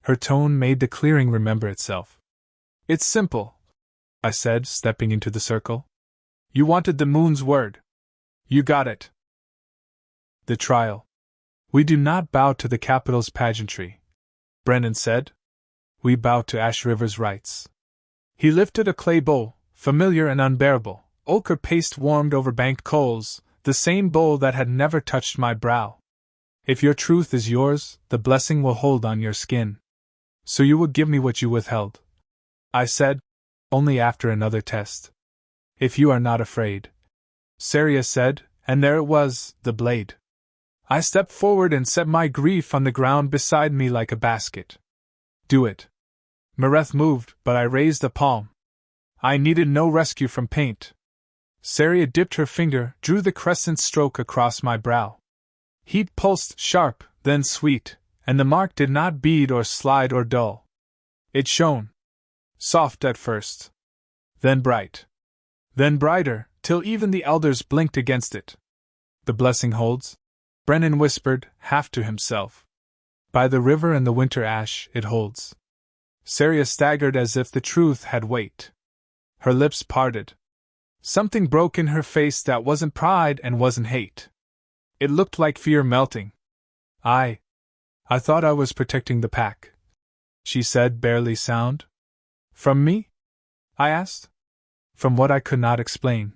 S1: Her tone made the clearing remember itself. It's simple, I said, stepping into the circle. You wanted the moon's word. You got it. The trial. We do not bow to the capital's pageantry, Brennan said. We bow to Ash River's rights. He lifted a clay bowl, familiar and unbearable, ochre paste warmed over banked coals, the same bowl that had never touched my brow. If your truth is yours, the blessing will hold on your skin. So you will give me what you withheld, I said, only after another test. If you are not afraid. Saria said, and there it was, the blade. I stepped forward and set my grief on the ground beside me like a basket. Do it. Mireth moved, but I raised a palm. I needed no rescue from paint. Saria dipped her finger, drew the crescent stroke across my brow. Heat pulsed, sharp, then sweet, and the mark did not bead or slide or dull. It shone. Soft at first. Then bright. Then brighter, till even the elders blinked against it. The blessing holds? Brennan whispered, half to himself. By the river and the winter ash, it holds. Saria staggered as if the truth had weight. Her lips parted. Something broke in her face that wasn't pride and wasn't hate. It looked like fear melting. I thought I was protecting the pack, she said, barely sound. From me? I asked. From what I could not explain.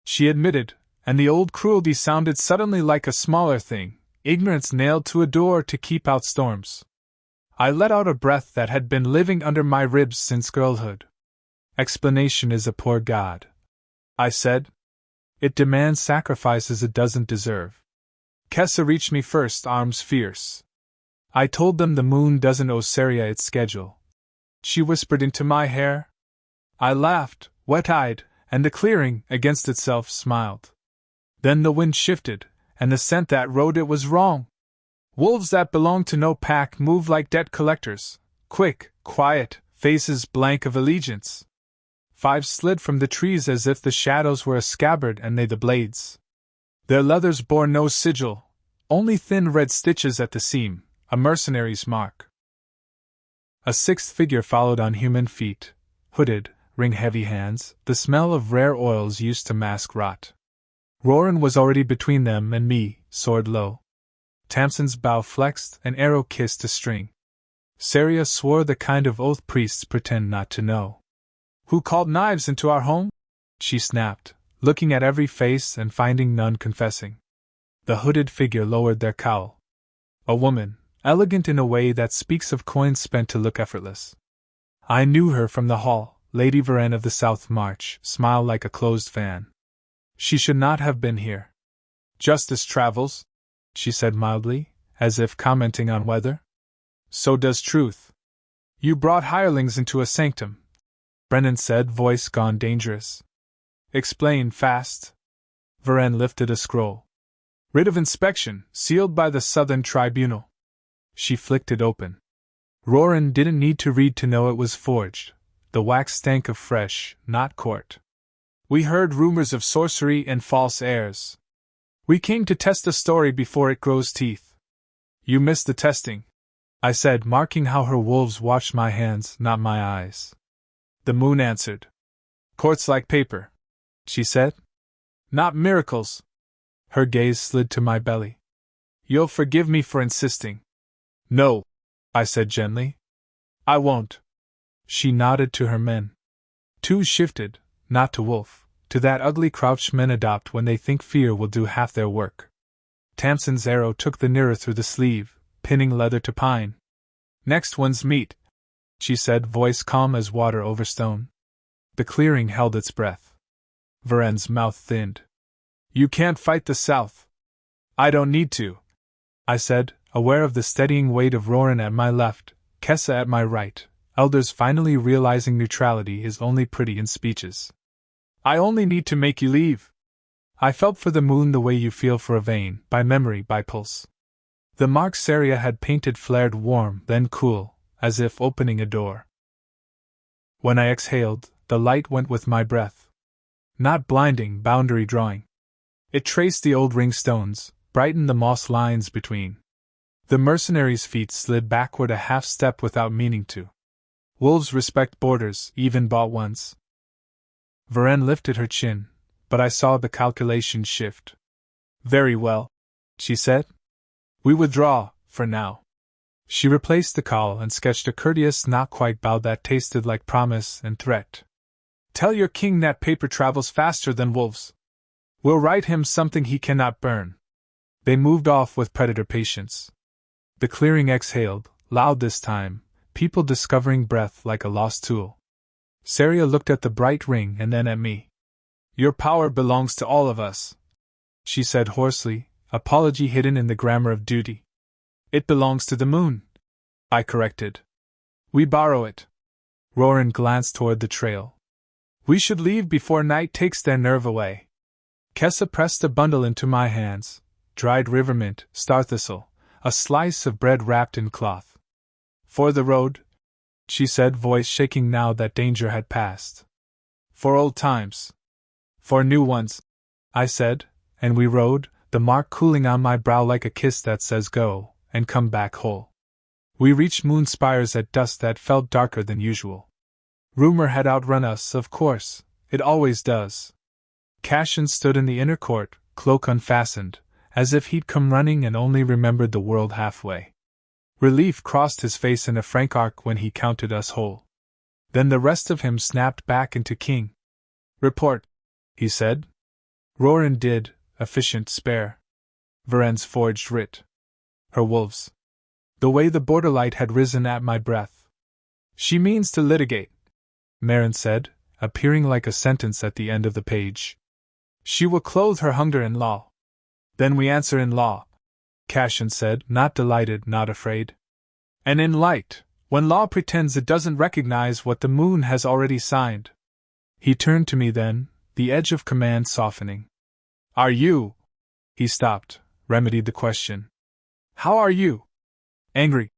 S1: She admitted, and the old cruelty sounded suddenly like a smaller thing, ignorance nailed to a door to keep out storms. I let out a breath that had been living under my ribs since girlhood. Explanation is a poor god, I said. It demands sacrifices it doesn't deserve. Kessa reached me first, arms fierce. I told them the moon doesn't owe Saria its schedule. She whispered into my hair. I laughed, wet-eyed, and the clearing, against itself, smiled. Then the wind shifted, and the scent that rode it was wrong. Wolves that belonged to no pack move like debt collectors, quick, quiet, faces blank of allegiance. 5 slid from the trees as if the shadows were a scabbard and they the blades. Their leathers bore no sigil, only thin red stitches at the seam, a mercenary's mark. A 6th figure followed on human feet, hooded, ring-heavy hands, the smell of rare oils used to mask rot. Roran was already between them and me, sword low. Tamsin's bow flexed, an arrow kissed a string. Saria swore the kind of oath priests pretend not to know. Who called knives into our home? She snapped, looking at every face and finding none confessing. The hooded figure lowered their cowl. A woman, elegant in a way that speaks of coins spent to look effortless. I knew her from the hall, Lady Barren of the South March, smile like a closed fan. She should not have been here. Justice travels, she said mildly, as if commenting on weather. So does truth. You brought hirelings into a sanctum, Brennan said, voice gone dangerous. Explain fast. Varenne lifted a scroll. Writ of inspection, sealed by the Southern Tribunal. She flicked it open. Roran didn't need to read to know it was forged. The wax stank of fresh, not court. We heard rumors of sorcery and false heirs. We came to test the story before it grows teeth. You missed the testing, I said, marking how her wolves watched my hands, not my eyes. The moon answered. Courts like paper, she said. Not miracles. Her gaze slid to my belly. You'll forgive me for insisting. No, I said gently. I won't. She nodded to her men. 2 shifted, not to Wolf, to that ugly crouch men adopt when they think fear will do half their work. Tamsin's arrow took the nearer through the sleeve, pinning leather to pine. Next one's meat, she said, voice calm as water over stone. The clearing held its breath. Varen's mouth thinned. You can't fight the South. I don't need to, I said, aware of the steadying weight of Roran at my left, Kessa at my right, elders finally realizing neutrality is only pretty in speeches. I only need to make you leave. I felt for the moon the way you feel for a vein, by memory, by pulse. The marks Saria had painted flared warm, then cool, as if opening a door. When I exhaled, the light went with my breath. Not blinding, boundary drawing. It traced the old ring stones, brightened the moss lines between. The mercenary's feet slid backward a half step without meaning to. Wolves respect borders, even bought ones. Varen lifted her chin, but I saw the calculation shift. Very well, she said. We withdraw, for now. She replaced the cowl and sketched a courteous not-quite bow that tasted like promise and threat. Tell your king that paper travels faster than wolves. We'll write him something he cannot burn. They moved off with predator patience. The clearing exhaled, loud this time, people discovering breath like a lost tool. Saria looked at the bright ring and then at me. Your power belongs to all of us, she said hoarsely, apology hidden in the grammar of duty. It belongs to the moon, I corrected. We borrow it. Roran glanced toward the trail. We should leave before night takes their nerve away. Kessa pressed a bundle into my hands, dried river mint, star thistle, a slice of bread wrapped in cloth. For the road, she said, voice shaking now that danger had passed. For old times. For new ones, I said, and we rode, the mark cooling on my brow like a kiss that says go, and come back whole. We reached moon spires at dusk that felt darker than usual. Rumor had outrun us, of course, it always does. Cassian stood in the inner court, cloak unfastened, as if he'd come running and only remembered the world halfway. Relief crossed his face in a frank arc when he counted us whole. Then the rest of him snapped back into king. Report, he said. Roran did, efficient spare. Varen's forged writ. Her wolves. The way the border light had risen at my breath. She means to litigate, Marin said, appearing like a sentence at the end of the page. She will clothe her hunger in law. Then we answer in law, Cassian said, not delighted, not afraid. And in light, when law pretends it doesn't recognize what the moon has already signed. He turned to me then, the edge of command softening. Are you? He stopped, remedied the question. How are you? Angry,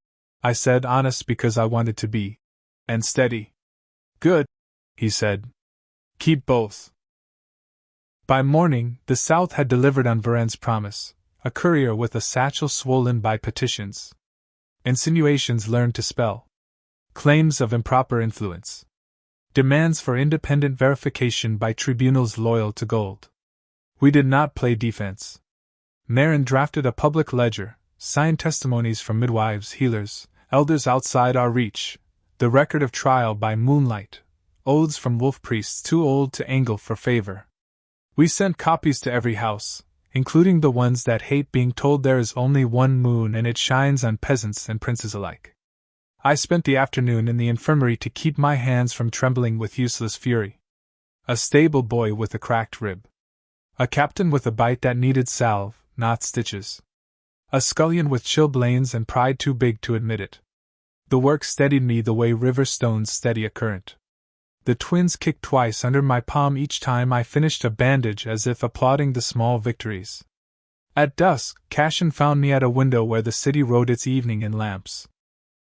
S1: I said, honest because I wanted to be. And steady. Good, he said. Keep both. By morning, the South had delivered on Varen's promise, a courier with a satchel swollen by petitions. Insinuations learned to spell. Claims of improper influence. Demands for independent verification by tribunals loyal to gold. We did not play defense. Marin drafted a public ledger, signed testimonies from midwives, healers, elders outside our reach, the record of trial by moonlight, oaths from wolf priests too old to angle for favor. We sent copies to every house, including the ones that hate being told there is only one moon and it shines on peasants and princes alike. I spent the afternoon in the infirmary to keep my hands from trembling with useless fury. A stable boy with a cracked rib. A captain with a bite that needed salve, not stitches. A scullion with chilblains and pride too big to admit it. The work steadied me the way river stones steady a current. The twins kicked twice under my palm each time I finished a bandage as if applauding the small victories. At dusk, Cassian found me at a window where the city rode its evening in lamps.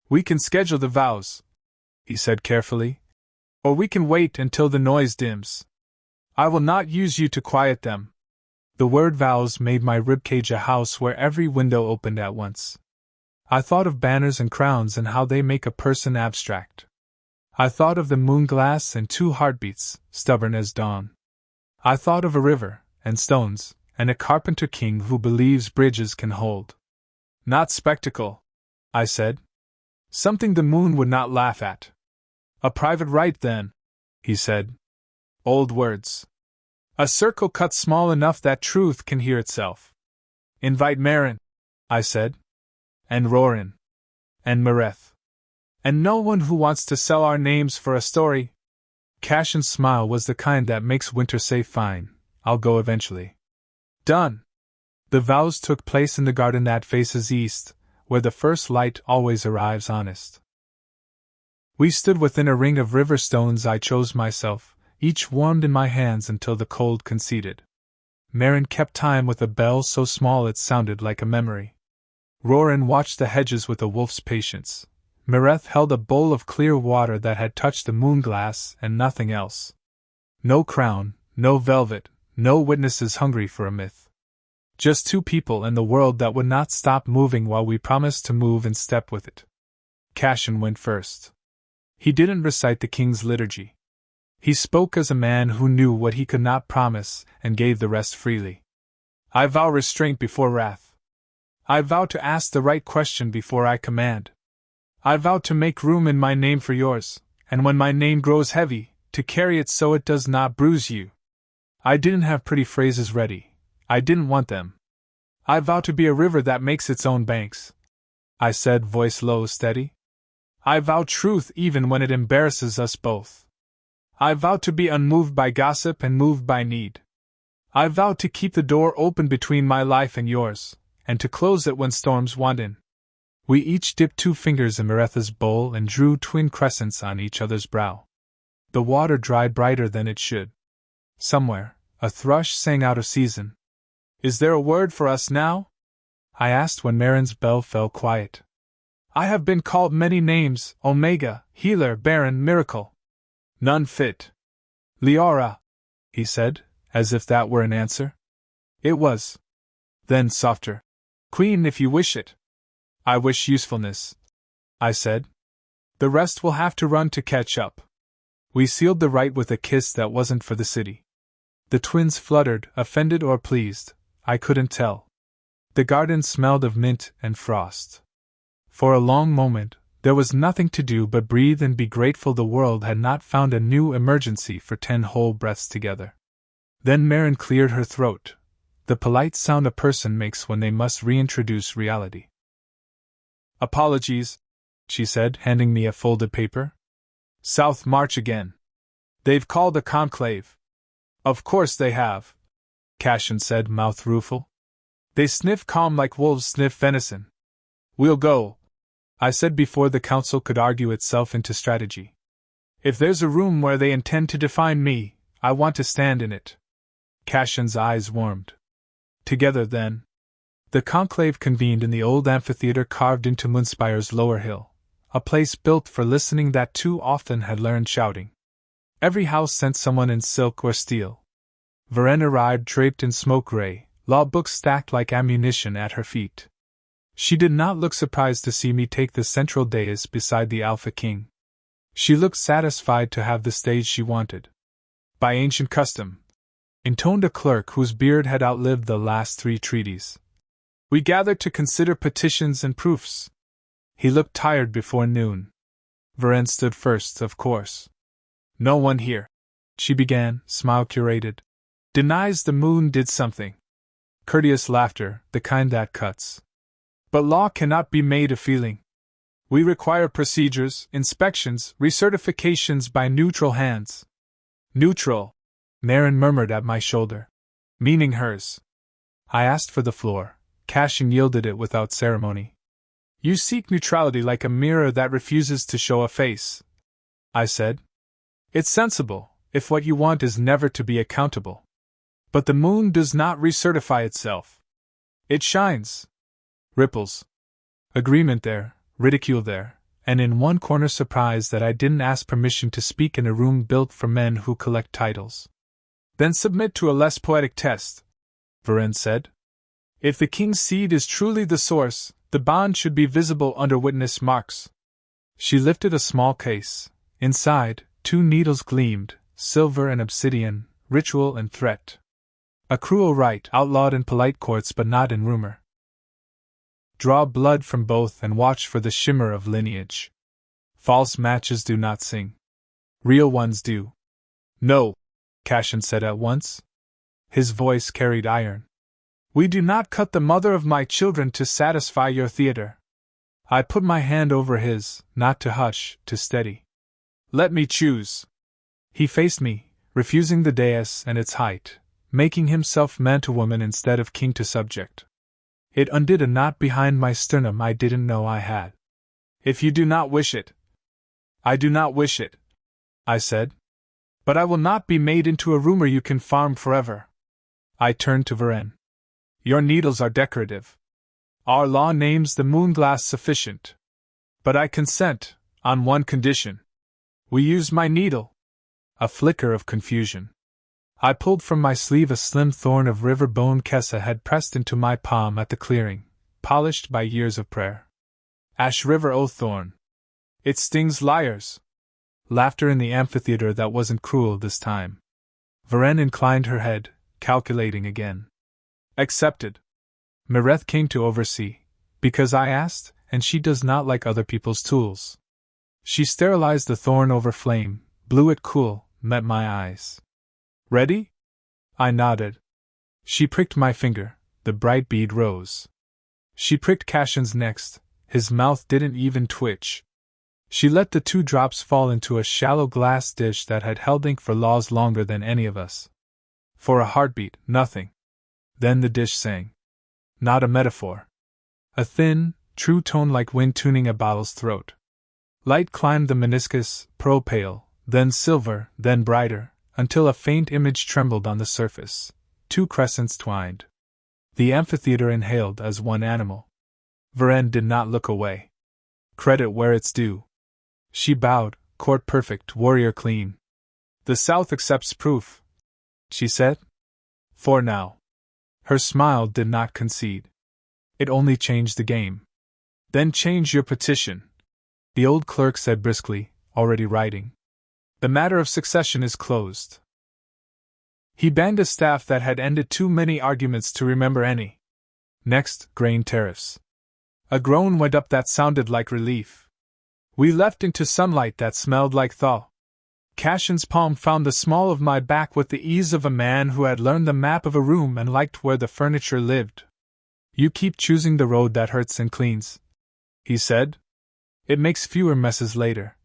S1: We can schedule the vows, he said carefully. Or we can wait until the noise dims. I will not use you to quiet them. The word vows made my ribcage a house where every window opened at once. I thought of banners and crowns and how they make a person abstract. I thought of the moon glass and 2 heartbeats, stubborn as dawn. I thought of a river, and stones, and a carpenter king who believes bridges can hold. Not spectacle, I said. Something the moon would not laugh at. A private right then, he said. Old words. A circle cut small enough that truth can hear itself. Invite Marin, I said. And Rorin. And Mareth. And no one who wants to sell our names for a story. Cashin's smile was the kind that makes Winter say fine, I'll go eventually. Done. The vows took place in the garden that faces east, where the first light always arrives honest. We stood within a ring of river stones I chose myself, each warmed in my hands until the cold conceded. Marin kept time with a bell so small it sounded like a memory. Rorin watched the hedges with a wolf's patience. Mareth held a bowl of clear water that had touched the moonglass and nothing else. No crown, no velvet, no witnesses hungry for a myth. Just two people and the world that would not stop moving while we promised to move in step with it. Cashin went first. He didn't recite the king's liturgy. He spoke as a man who knew what he could not promise and gave the rest freely. I vow restraint before wrath. I vow to ask the right question before I command. I vow to make room in my name for yours, and when my name grows heavy, to carry it so it does not bruise you. I didn't have pretty phrases ready. I didn't want them. I vow to be a river that makes its own banks. I said, voice low, steady. I vow truth even when it embarrasses us both. I vow to be unmoved by gossip and moved by need. I vow to keep the door open between my life and yours, and to close it when storms want in. We each dipped 2 fingers in Maretha's bowl and drew twin crescents on each other's brow. The water dried brighter than it should. Somewhere, a thrush sang out of season. Is there a word for us now? I asked when Marin's bell fell quiet. I have been called many names, Omega, Healer, Barren, Miracle. None fit. Liara, he said, as if that were an answer. It was. Then softer. Queen, if you wish it. I wish usefulness, I said. The rest will have to run to catch up. We sealed the rite with a kiss that wasn't for the city. The twins fluttered, offended or pleased, I couldn't tell. The garden smelled of mint and frost. For a long moment, there was nothing to do but breathe and be grateful the world had not found a new emergency for 10 whole breaths together. Then Marin cleared her throat, the polite sound a person makes when they must reintroduce reality. Apologies, she said, handing me a folded paper. South march again. They've called a conclave. Of course they have, Cashin said, mouth rueful. They sniff calm like wolves sniff venison. We'll go, I said before the council could argue itself into strategy. If there's a room where they intend to define me, I want to stand in it. Cashin's eyes warmed. Together, then. The conclave convened in the old amphitheater carved into Moonspire's lower hill, a place built for listening that too often had learned shouting. Every house sent someone in silk or steel. Varenne arrived draped in smoke gray, law books stacked like ammunition at her feet. She did not look surprised to see me take the central dais beside the Alpha King. She looked satisfied to have the stage she wanted. By ancient custom, intoned a clerk whose beard had outlived the last 3 treaties. We gathered to consider petitions and proofs. He looked tired before noon. Varenne stood first, of course. No one here, she began, smile curated, denies the moon did something. Courteous laughter, the kind that cuts. But law cannot be made a feeling. We require procedures, inspections, recertifications by neutral hands. Neutral, Marin murmured at my shoulder. Meaning hers. I asked for the floor. Cashin yielded it without ceremony. You seek neutrality like a mirror that refuses to show a face, I said. It's sensible, if what you want is never to be accountable. But the moon does not recertify itself. It shines. Ripples. Agreement there, ridicule there, and in one corner surprise that I didn't ask permission to speak in a room built for men who collect titles. Then submit to a less poetic test, Varenne said. If the king's seed is truly the source, the bond should be visible under witness marks. She lifted a small case. Inside, 2 needles gleamed, silver and obsidian, ritual and threat. A cruel rite outlawed in polite courts but not in rumor. Draw blood from both and watch for the shimmer of lineage. False matches do not sing. Real ones do. No, Cashin said at once. His voice carried iron. We do not cut the mother of my children to satisfy your theater. I put my hand over his, not to hush, to steady. Let me choose. He faced me, refusing the dais and its height, making himself man to woman instead of king to subject. It undid a knot behind my sternum I didn't know I had. If you do not wish it. I do not wish it, I said. But I will not be made into a rumor you can farm forever. I turned to Varenne. Your needles are decorative. Our law names the moonglass sufficient. But I consent, on one condition. We use my needle. A flicker of confusion. I pulled from my sleeve a slim thorn of river bone Kessa had pressed into my palm at the clearing, polished by years of prayer. Ash River, O thorn. It stings liars. Laughter in the amphitheater that wasn't cruel this time. Varenne inclined her head, calculating again. Accepted. Mireth came to oversee, because I asked, and she does not like other people's tools. She sterilized the thorn over flame, blew it cool, met my eyes. Ready? I nodded. She pricked my finger, the bright bead rose. She pricked Cashin's next, his mouth didn't even twitch. She let the 2 drops fall into a shallow glass dish that had held ink for laws longer than any of us. For a heartbeat, nothing. Then the dish sang. Not a metaphor. A thin, true tone like wind tuning a bottle's throat. Light climbed the meniscus, pearl pale, then silver, then brighter, until a faint image trembled on the surface. 2 crescents twined. The amphitheater inhaled as one animal. Varenne did not look away. Credit where it's due. She bowed, court perfect, warrior clean. The South accepts proof, she said. For now. Her smile did not concede. It only changed the game. Then change your petition, the old clerk said briskly, already writing. The matter of succession is closed. He banged a staff that had ended too many arguments to remember any. Next, grain tariffs. A groan went up that sounded like relief. We leapt into sunlight that smelled like thaw. Cashin's palm found the small of my back with the ease of a man who had learned the map of a room and liked where the furniture lived. You keep choosing the road that hurts and cleans, he said. It makes fewer messes later.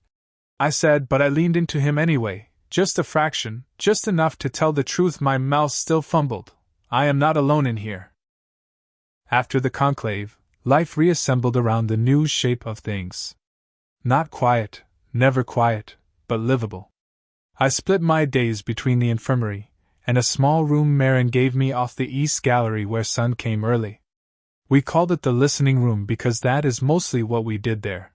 S1: I said, but I leaned into him anyway, just a fraction, just enough to tell the truth. My mouth still fumbled. I am not alone in here. After the conclave, life reassembled around the new shape of things. Not quiet, never quiet, but livable. I split my days between the infirmary and a small room Marin gave me off the east gallery where sun came early. We called it the listening room because that is mostly what we did there.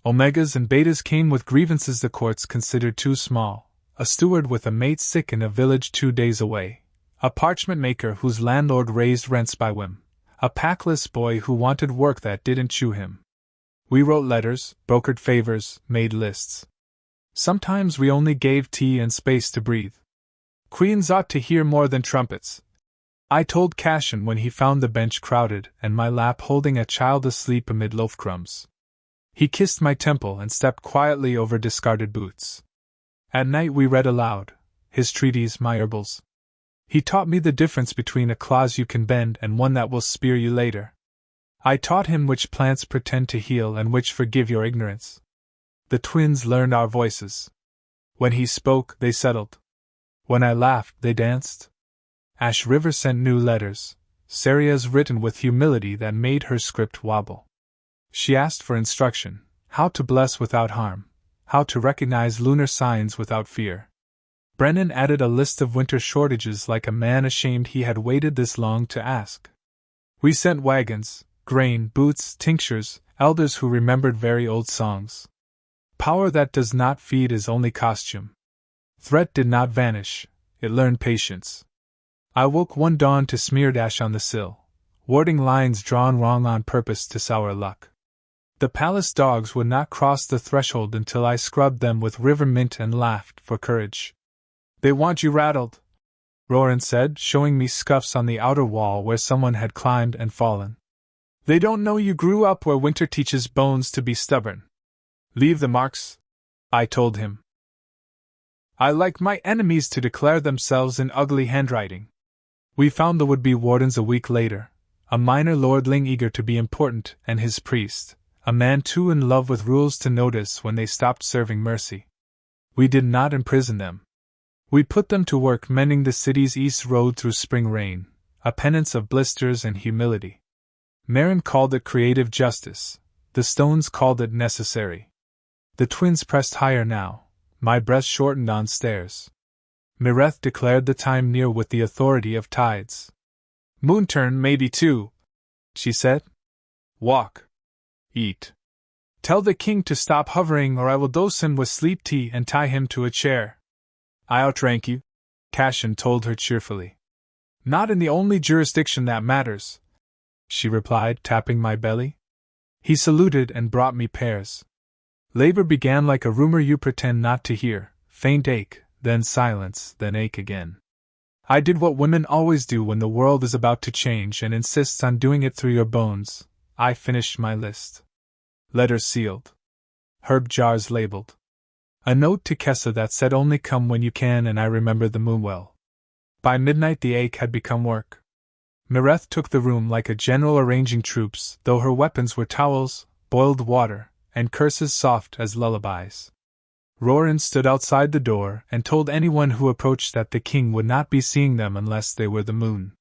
S1: Omegas and betas came with grievances the courts considered too small, a steward with a mate sick in a village 2 days away, a parchment maker whose landlord raised rents by whim, a packless boy who wanted work that didn't chew him. We wrote letters, brokered favors, made lists. Sometimes we only gave tea and space to breathe. Queens ought to hear more than trumpets, I told Cashin when he found the bench crowded and my lap holding a child asleep amid loaf crumbs. He kissed my temple and stepped quietly over discarded boots. At night we read aloud, his treatise, my herbals. He taught me the difference between a clause you can bend and one that will spear you later. I taught him which plants pretend to heal and which forgive your ignorance. The twins learned our voices. When he spoke, they settled. When I laughed, they danced. Ash River sent new letters, Saria's written with humility that made her script wobble. She asked for instruction, how to bless without harm, how to recognize lunar signs without fear. Brennan added a list of winter shortages like a man ashamed he had waited this long to ask. We sent wagons, grain, boots, tinctures, elders who remembered very old songs. Power that does not feed is only costume. Threat did not vanish, it learned patience. I woke one dawn to smeared ash on the sill, warding lines drawn wrong on purpose to sour luck. The palace dogs would not cross the threshold until I scrubbed them with river mint and laughed for courage. They want you rattled, Roran said, showing me scuffs on the outer wall where someone had climbed and fallen. They don't know you grew up where winter teaches bones to be stubborn. Leave the marks, I told him. I like my enemies to declare themselves in ugly handwriting. We found the would-be wardens a week later, a minor lordling eager to be important and his priest, a man too in love with rules to notice when they stopped serving mercy. We did not imprison them. We put them to work mending the city's east road through spring rain, a penance of blisters and humility. Marin called it creative justice, the stones called it necessary. The twins pressed higher now, my breath shortened on stairs. Mireth declared the time near with the authority of tides. Moon turn maybe too, she said. Walk. Eat. Tell the king to stop hovering or I will dose him with sleep tea and tie him to a chair. I outrank you, Cashin told her cheerfully. Not in the only jurisdiction that matters, she replied, tapping my belly. He saluted and brought me pears. Labor began like a rumor you pretend not to hear, faint ache, then silence, then ache again. I did what women always do when the world is about to change and insists on doing it through your bones. I finished my list. Letters sealed. Herb jars labeled. A note to Kessa that said only come when you can, and I remembered the moon well. By midnight the ache had become work. Mireth took the room like a general arranging troops, though her weapons were towels, boiled water, and curses soft as lullabies. Rorin stood outside the door and told anyone who approached that the king would not be seeing them unless they were the moon.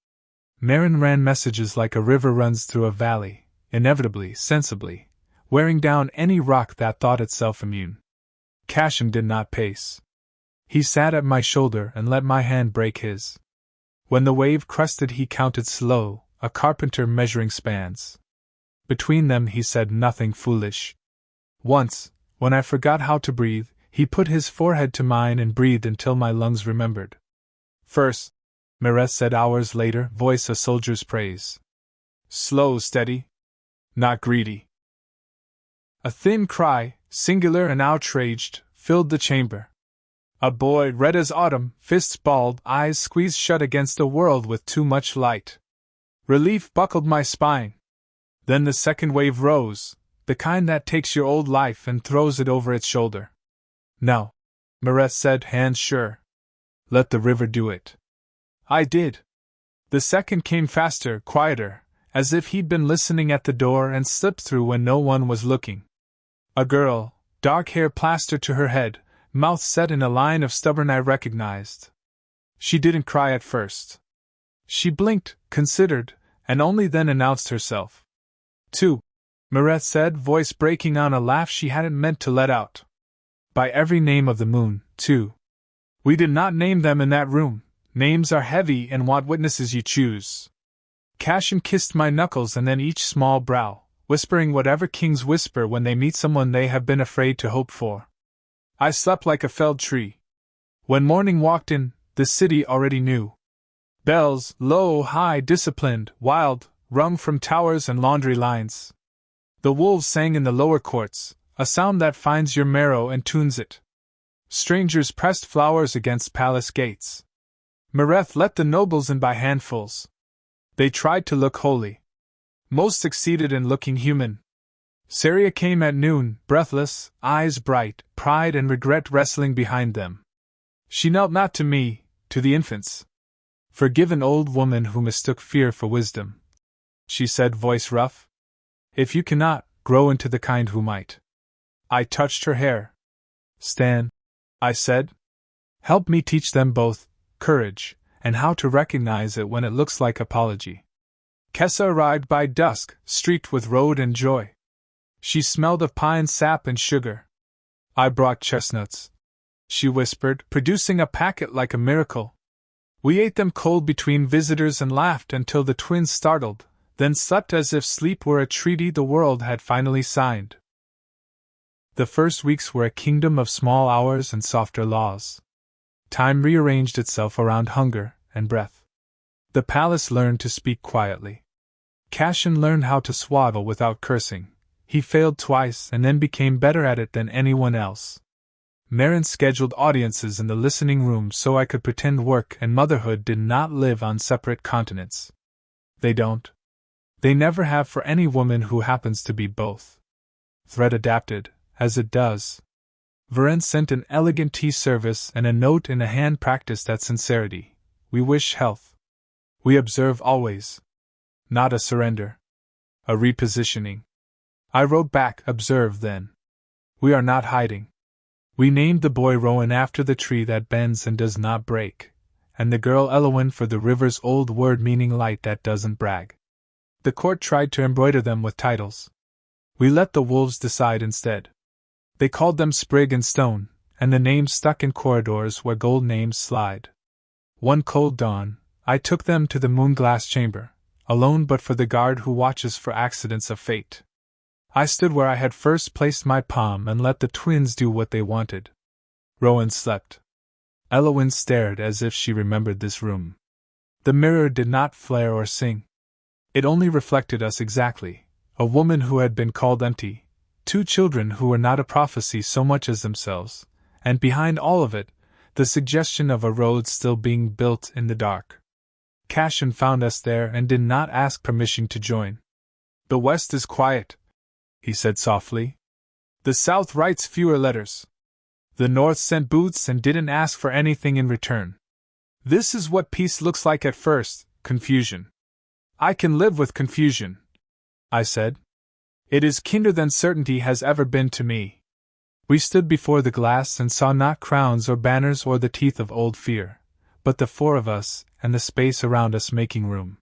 S1: Marin ran messages like a river runs through a valley, inevitably, sensibly, wearing down any rock that thought itself immune. Cashin did not pace. He sat at my shoulder and let my hand break his. When the wave crested he counted slow, a carpenter measuring spans. Between them he said nothing foolish. Once, when I forgot how to breathe, he put his forehead to mine and breathed until my lungs remembered. First, Mireth said hours later, voice a soldier's praise. Slow, steady. Not greedy. A thin cry, singular and outraged, filled the chamber. A boy, red as autumn, fists balled, eyes squeezed shut against a world with too much light. Relief buckled my spine. Then the second wave rose, the kind that takes your old life and throws it over its shoulder. No, Mireth said, hands sure. Let the river do it. I did. The second came faster, quieter, as if he'd been listening at the door and slipped through when no one was looking. A girl, dark hair plastered to her head, mouth set in a line of stubborn I recognized. She didn't cry at first. She blinked, considered, and only then announced herself. Two, Mireth said, voice breaking on a laugh she hadn't meant to let out. By every name of the moon, too. We did not name them in that room. Names are heavy and want witnesses you choose. Cashin kissed my knuckles and then each small brow, whispering whatever kings whisper when they meet someone they have been afraid to hope for. I slept like a felled tree. When morning walked in, the city already knew. Bells, low, high, disciplined, wild, rung from towers and laundry lines. The wolves sang in the lower courts, a sound that finds your marrow and tunes it. Strangers pressed flowers against palace gates. Mireth let the nobles in by handfuls. They tried to look holy. Most succeeded in looking human. Saria came at noon, breathless, eyes bright, pride and regret wrestling behind them. She knelt not to me, to the infants. Forgive an old woman who mistook fear for wisdom, she said, voice rough. If you cannot, grow into the kind who might. I touched her hair. Stan, I said. Help me teach them both courage, and how to recognize it when it looks like apology. Kessa arrived by dusk, streaked with road and joy. She smelled of pine sap and sugar. I brought chestnuts, she whispered, producing a packet like a miracle. We ate them cold between visitors and laughed until the twins startled, then slept as if sleep were a treaty the world had finally signed. The first weeks were a kingdom of small hours and softer laws. Time rearranged itself around hunger and breath. The palace learned to speak quietly. Cashin learned how to swaddle without cursing. He failed twice and then became better at it than anyone else. Marin scheduled audiences in the listening room so I could pretend work and motherhood did not live on separate continents. They don't. They never have for any woman who happens to be both. Thread adapted, as it does. Varen sent an elegant tea service and a note in a hand practiced at sincerity. We wish health. We observe always. Not a surrender. A repositioning. I wrote back, observe then. We are not hiding. We named the boy Rowan after the tree that bends and does not break, and the girl Elowin for the river's old word meaning light that doesn't brag. The court tried to embroider them with titles. We let the wolves decide instead. They called them Sprig and Stone, and the names stuck in corridors where gold names slide. One cold dawn, I took them to the moon-glass chamber, alone but for the guard who watches for accidents of fate. I stood where I had first placed my palm and let the twins do what they wanted. Rowan slept. Elowin stared as if she remembered this room. The mirror did not flare or sing. It only reflected us exactly, a woman who had been called empty, two children who were not a prophecy so much as themselves, and behind all of it, the suggestion of a road still being built in the dark. Cashin found us there and did not ask permission to join. The West is quiet, he said softly. The South writes fewer letters. The North sent boots and didn't ask for anything in return. This is what peace looks like at first, confusion. I can live with confusion, I said. It is kinder than certainty has ever been to me. We stood before the glass and saw not crowns or banners or the teeth of old fear, but the four of us and the space around us making room.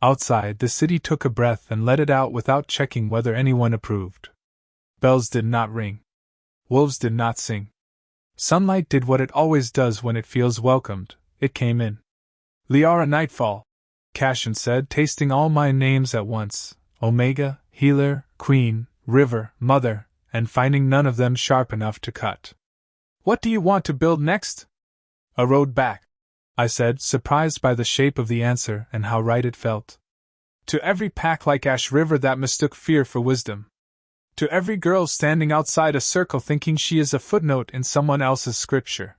S1: Outside, the city took a breath and let it out without checking whether anyone approved. Bells did not ring. Wolves did not sing. Sunlight did what it always does when it feels welcomed, it came in. Liara Nightfall, Cashin said, tasting all my names at once, Omega, Healer, Queen, River, Mother, and finding none of them sharp enough to cut. What do you want to build next? A road back, I said, surprised by the shape of the answer and how right it felt. To every pack like Ash River that mistook fear for wisdom. To every girl standing outside a circle thinking she is a footnote in someone else's scripture.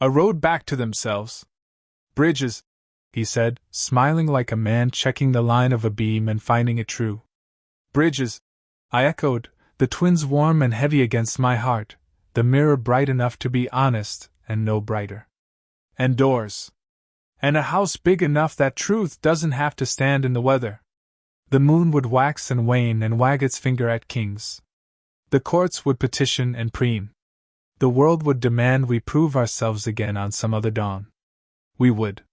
S1: A road back to themselves. Bridges, he said, smiling like a man checking the line of a beam and finding it true. Bridges, I echoed, the twins warm and heavy against my heart, the mirror bright enough to be honest and no brighter. And doors. And a house big enough that truth doesn't have to stand in the weather. The moon would wax and wane and wag its finger at kings. The courts would petition and preen. The world would demand we prove ourselves again on some other dawn. We would.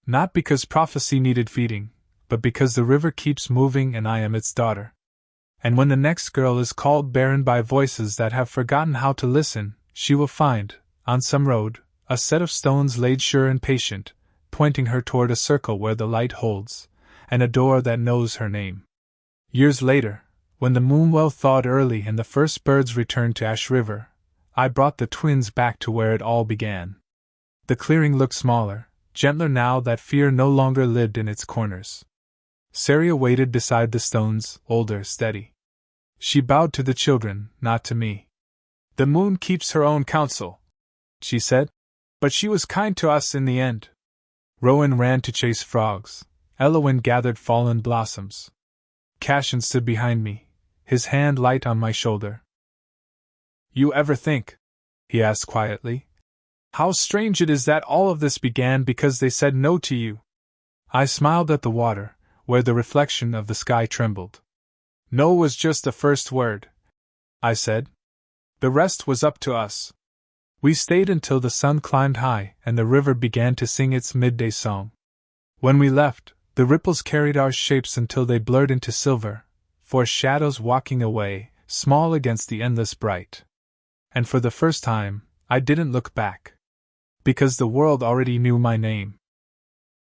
S1: Not because prophecy needed feeding, but because the river keeps moving and I am its daughter. And when the next girl is called barren by voices that have forgotten how to listen, she will find, on some road, a set of stones laid sure and patient, pointing her toward a circle where the light holds, and a door that knows her name. Years later, when the moon well thawed early and the first birds returned to Ash River, I brought the twins back to where it all began. The clearing looked smaller, gentler now that fear no longer lived in its corners. Saria waited beside the stones, older, steady. She bowed to the children, not to me. The moon keeps her own counsel, she said. But she was kind to us in the end. Rowan ran to chase frogs. Elowin gathered fallen blossoms. Cashin stood behind me, his hand light on my shoulder. You ever think, he asked quietly, how strange it is that all of this began because they said no to you? I smiled at the water, where the reflection of the sky trembled. No was just the first word, I said. The rest was up to us. We stayed until the sun climbed high and the river began to sing its midday song. When we left, the ripples carried our shapes until they blurred into silver, for shadows walking away, small against the endless bright. And for the first time, I didn't look back. Because the world already knew my name.